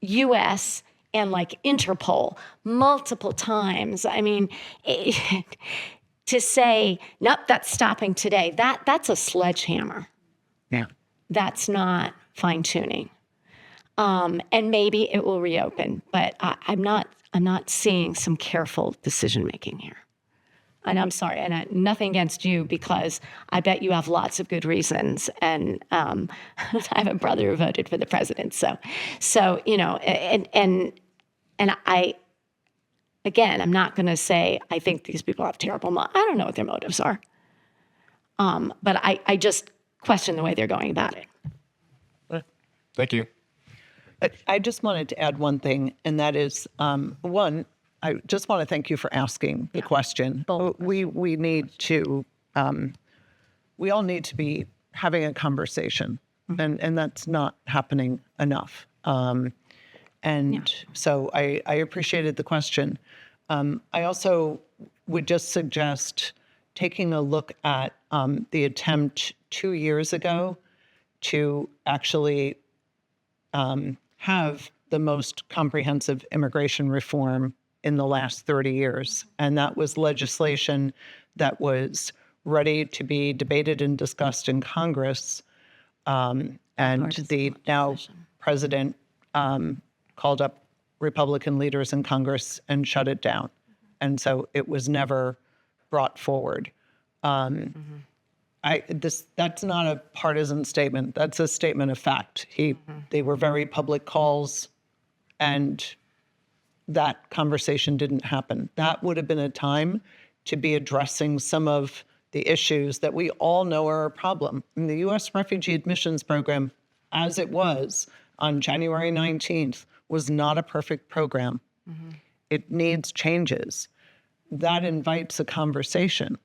U.S. and like Interpol multiple times. I mean, to say, nope, that's stopping today, that's a sledgehammer. Yeah. That's not fine-tuning. And maybe it will reopen, but I'm not seeing some careful decision-making here. And I'm sorry, and nothing against you, because I bet you have lots of good reasons. And I have a brother who voted for the president, so you know, and I'm not going to say I think these people have terrible. I don't know what their motives are, but I just question the way they're going about it. Thank you. I just wanted to add one thing, and that is, one, I just want to thank you for asking the question. We need to, we all need to be having a conversation, and that's not happening enough. So I appreciated the question. I also would just suggest taking a look at the attempt 2 years ago to actually have the most comprehensive immigration reform in the last 30 years. And that was legislation that was ready to be debated and discussed in Congress. And the now president called up Republican leaders in Congress and shut it down. And so it was never brought forward. That's not a partisan statement. That's a statement of fact. They were very public calls, and that conversation didn't happen. That would have been a time to be addressing some of the issues that we all know are a problem. And the U.S. refugee admissions program, as it was on January 19th, was not a perfect program. It needs changes. That invites a conversation.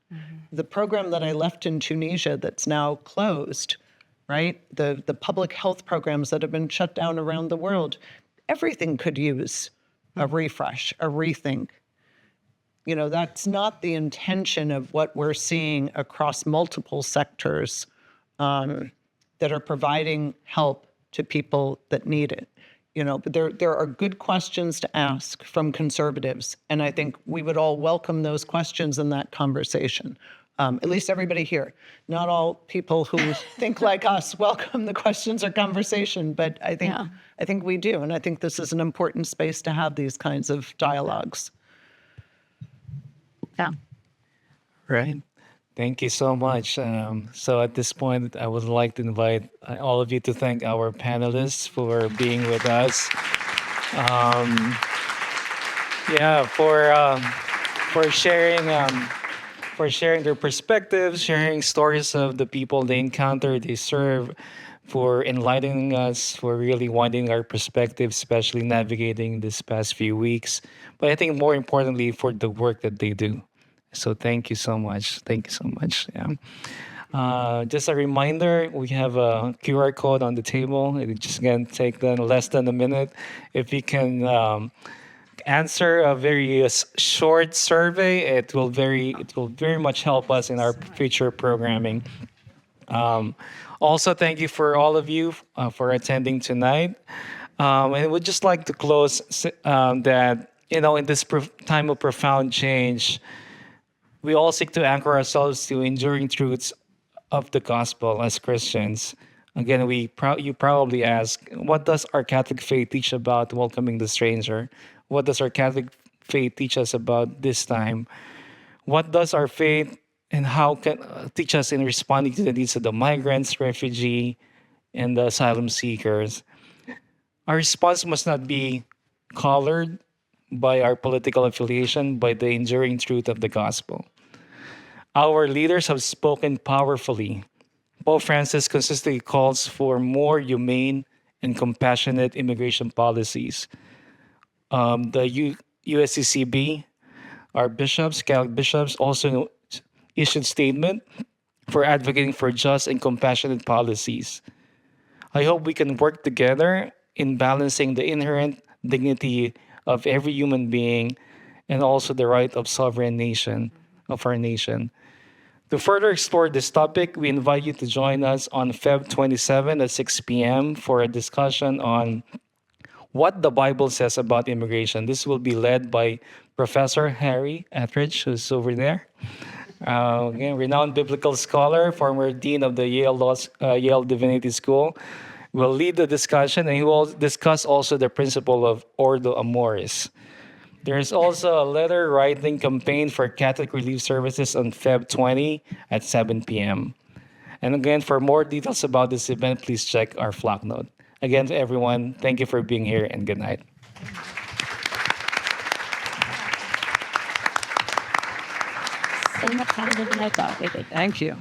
The program that I left in Tunisia that's now closed, right? The public health programs that have been shut down around the world, everything could use a refresh, a rethink. You know, that's not the intention of what we're seeing across multiple sectors that are providing help to people that need it. You know, but there are good questions to ask from conservatives, and I think we would all welcome those questions in that conversation. At least everybody here. Not all people who think like us welcome the questions or conversation, but I think we do, and I think this is an important space to have these kinds of dialogues. Yeah. Right. Thank you so much. So at this point, I would like to invite all of you to thank our panelists for being with us. For sharing their perspectives, sharing stories of the people they encounter, they serve, for enlightening us, for really widening our perspective, especially navigating this past few weeks. But I think more importantly, for the work that they do. So thank you so much. Thank you so much. Yeah. Just a reminder, we have a QR code on the table. It just going to take then less than a minute. If you can answer a very short survey, it will very much help us in our future programming. Also, thank you for all of you for attending tonight. And I would just like to close that, in this time of profound change, we all seek to anchor ourselves to enduring truths of the gospel as Christians. Again, you probably ask, what does our Catholic faith teach about welcoming the stranger? What does our Catholic faith teach us about this time? What does our faith and how can teach us in responding to the needs of the migrants, refugee, and the asylum seekers? Our response must not be colored by our political affiliation, by the enduring truth of the gospel. Our leaders have spoken powerfully. Pope Francis consistently calls for more humane and compassionate immigration policies. The USCCB, our bishops, Catholic bishops, also issued statement for advocating for just and compassionate policies. I hope we can work together in balancing the inherent dignity of every human being and also the right of sovereign nation of our nation. To further explore this topic, we invite you to join us on Feb 27 at 6 p.m. for a discussion on what the Bible says about immigration. This will be led by Professor Harry Etheridge, who's over there. Again, renowned biblical scholar, former dean of the Yale Divinity School, will lead the discussion, and he will discuss also the principle of Ordo Amoris. There is also a letter writing campaign for Catholic Relief Services on Feb 20 at 7 p.m. And again, for more details about this event, please check our flock note. Again, to everyone, thank you for being here and good night. Thank you.